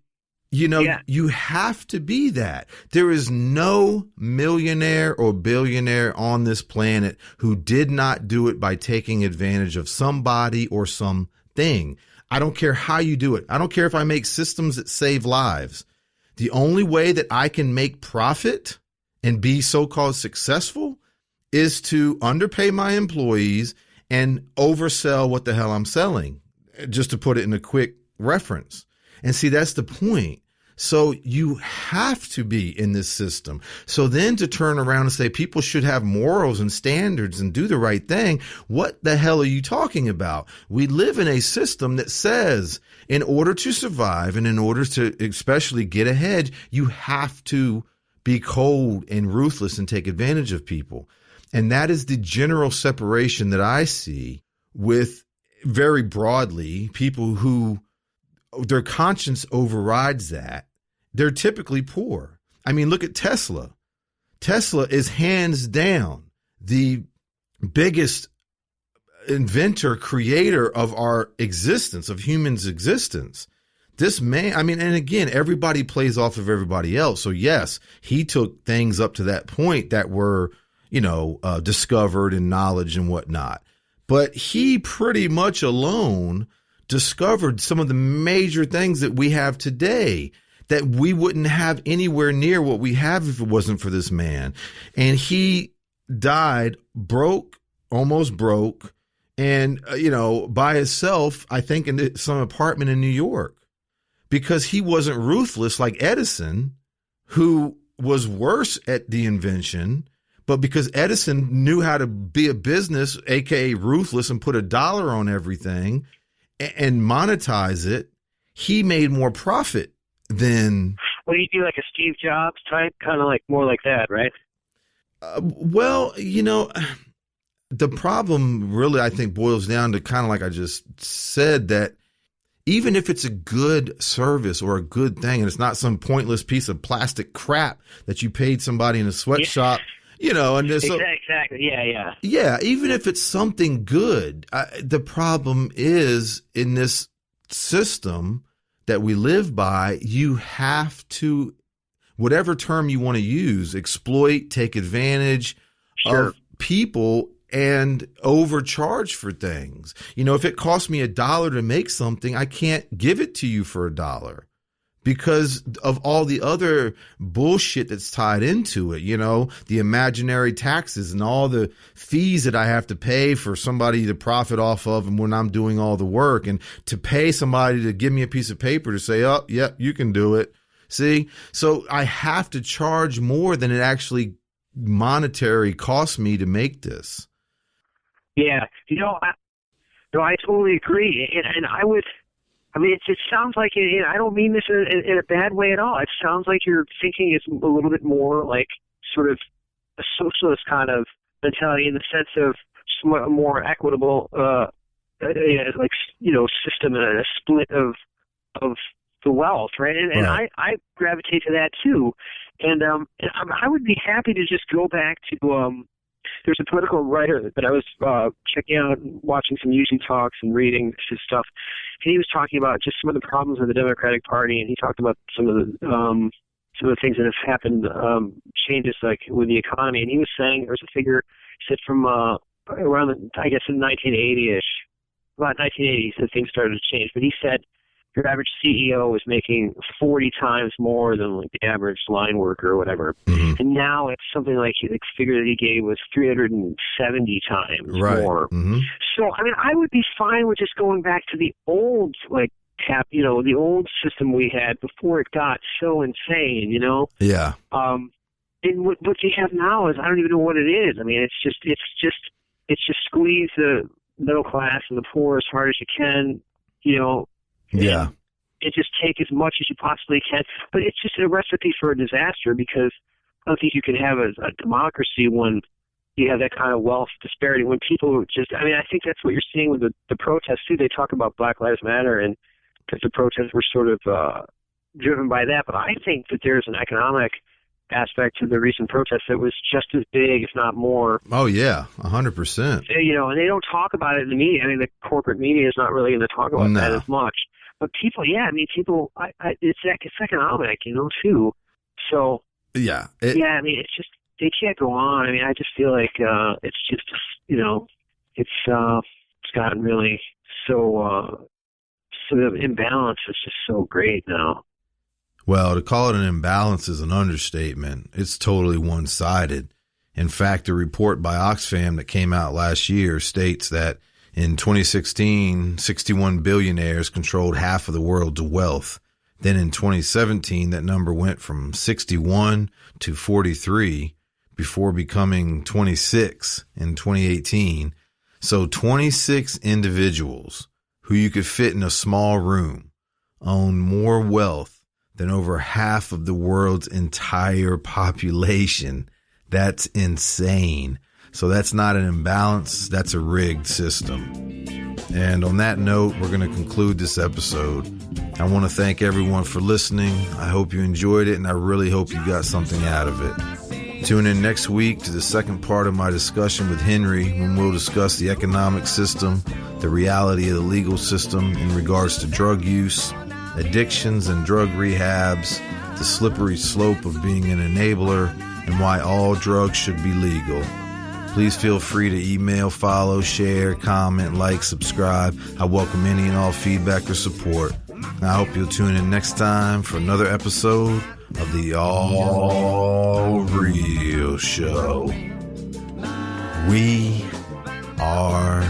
you have to be that. There is no millionaire or billionaire on this planet who did not do it by taking advantage of somebody or something. I don't care how you do it. I don't care if I make systems that save lives. The only way that I can make profit and be so-called successful is to underpay my employees and oversell what the hell I'm selling, just to put it in a quick reference. And see, that's the point. So you have to be in this system. So then to turn around and say people should have morals and standards and do the right thing, what the hell are you talking about? We live in a system that says in order to survive and in order to especially get ahead, you have to be cold and ruthless and take advantage of people. And that is the general separation that I see with, very broadly, people who their conscience overrides that. They're typically poor. I mean, look at Tesla. Tesla is hands down the biggest inventor, creator of our existence, of humans' existence. This man, and again, everybody plays off of everybody else. So yes, he took things up to that point that were, discovered in knowledge and whatnot. But he pretty much alone discovered some of the major things that we have today. that we wouldn't have anywhere near what we have if it wasn't for this man. And he died broke, almost broke, and, by himself, I think in some apartment in New York, because he wasn't ruthless like Edison, who was worse at the invention. But because Edison knew how to be a business, aka ruthless, and put $1 on everything and monetize it, he made more profit than. Well, you do like a Steve Jobs type, kind of like more like that, right? The problem really, I think, boils down to kind of like I just said, that even if it's a good service or a good thing, and it's not some pointless piece of plastic crap that you paid somebody in a sweatshop. And exactly. Yeah. Yeah. Even if it's something good, the problem is in this system that we live by, you have to, whatever term you want to use, exploit, take advantage of people and overcharge for things. If it costs me $1 to make something, I can't give it to you for $1. Because of all the other bullshit that's tied into it, the imaginary taxes and all the fees that I have to pay for somebody to profit off of, and when I'm doing all the work, and to pay somebody to give me a piece of paper to say, oh, yep, you can do it. See? So I have to charge more than it actually monetary costs me to make this. Yeah. I totally agree. And I would. I mean, it sounds like, I don't mean this in a bad way at all. It sounds like your thinking is a little bit more like sort of a socialist kind of mentality, in the sense of a more equitable, system and a split of the wealth, right? And right. I gravitate to that too. And I would be happy to just go back to there's a political writer that I was checking out, watching some YouTube talks and reading his stuff. And he was talking about just some of the problems of the Democratic Party, and he talked about some of the things that have happened, changes like with the economy. And he was saying there was a figure, he said from around, I guess in 1980-ish, about 1980, he said things started to change. But he said your average CEO is making 40 times more than like the average line worker or whatever. Mm-hmm. And now it's something like the figure that he gave was 370 times more. Mm-hmm. So, I mean, I would be fine with just going back to the old, the old system we had before it got so insane, Yeah. And what you have now is, I don't even know what it is. I mean, it's just squeeze the middle class and the poor as hard as you can, Yeah. And just take as much as you possibly can. But it's just a recipe for a disaster, because I don't think you can have a democracy when you have that kind of wealth disparity. When people I think that's what you're seeing with the protests too. They talk about Black Lives Matter, and because the protests were sort of driven by that. But I think that there's an economic aspect to the recent protests that was just as big, if not more. Oh yeah, 100%. And they don't talk about it in the media. I mean, the corporate media is not really going to talk about that as much. But people, it's economic, too. So yeah, it's just, they can't go on. I mean, I just feel like it's just, it's gotten really so the imbalance is just so great now. Well, to call it an imbalance is an understatement. It's totally one-sided. In fact, a report by Oxfam that came out last year states that in 2016, 61 billionaires controlled half of the world's wealth. Then in 2017, that number went from 61 to 43 before becoming 26 in 2018. So 26 individuals who you could fit in a small room own more wealth than over half of the world's entire population. That's insane. So that's not an imbalance. That's a rigged system. And on that note, we're going to conclude this episode. I want to thank everyone for listening. I hope you enjoyed it, and I really hope you got something out of it. Tune in next week to the second part of my discussion with Henry, when we'll discuss the economic system, the reality of the legal system in regards to drug use, addictions and drug rehabs, the slippery slope of being an enabler, and why all drugs should be legal. Please feel free to email, follow, share, comment, like, subscribe. I welcome any and all feedback or support. I hope you'll tune in next time for another episode of the All Real Show. We are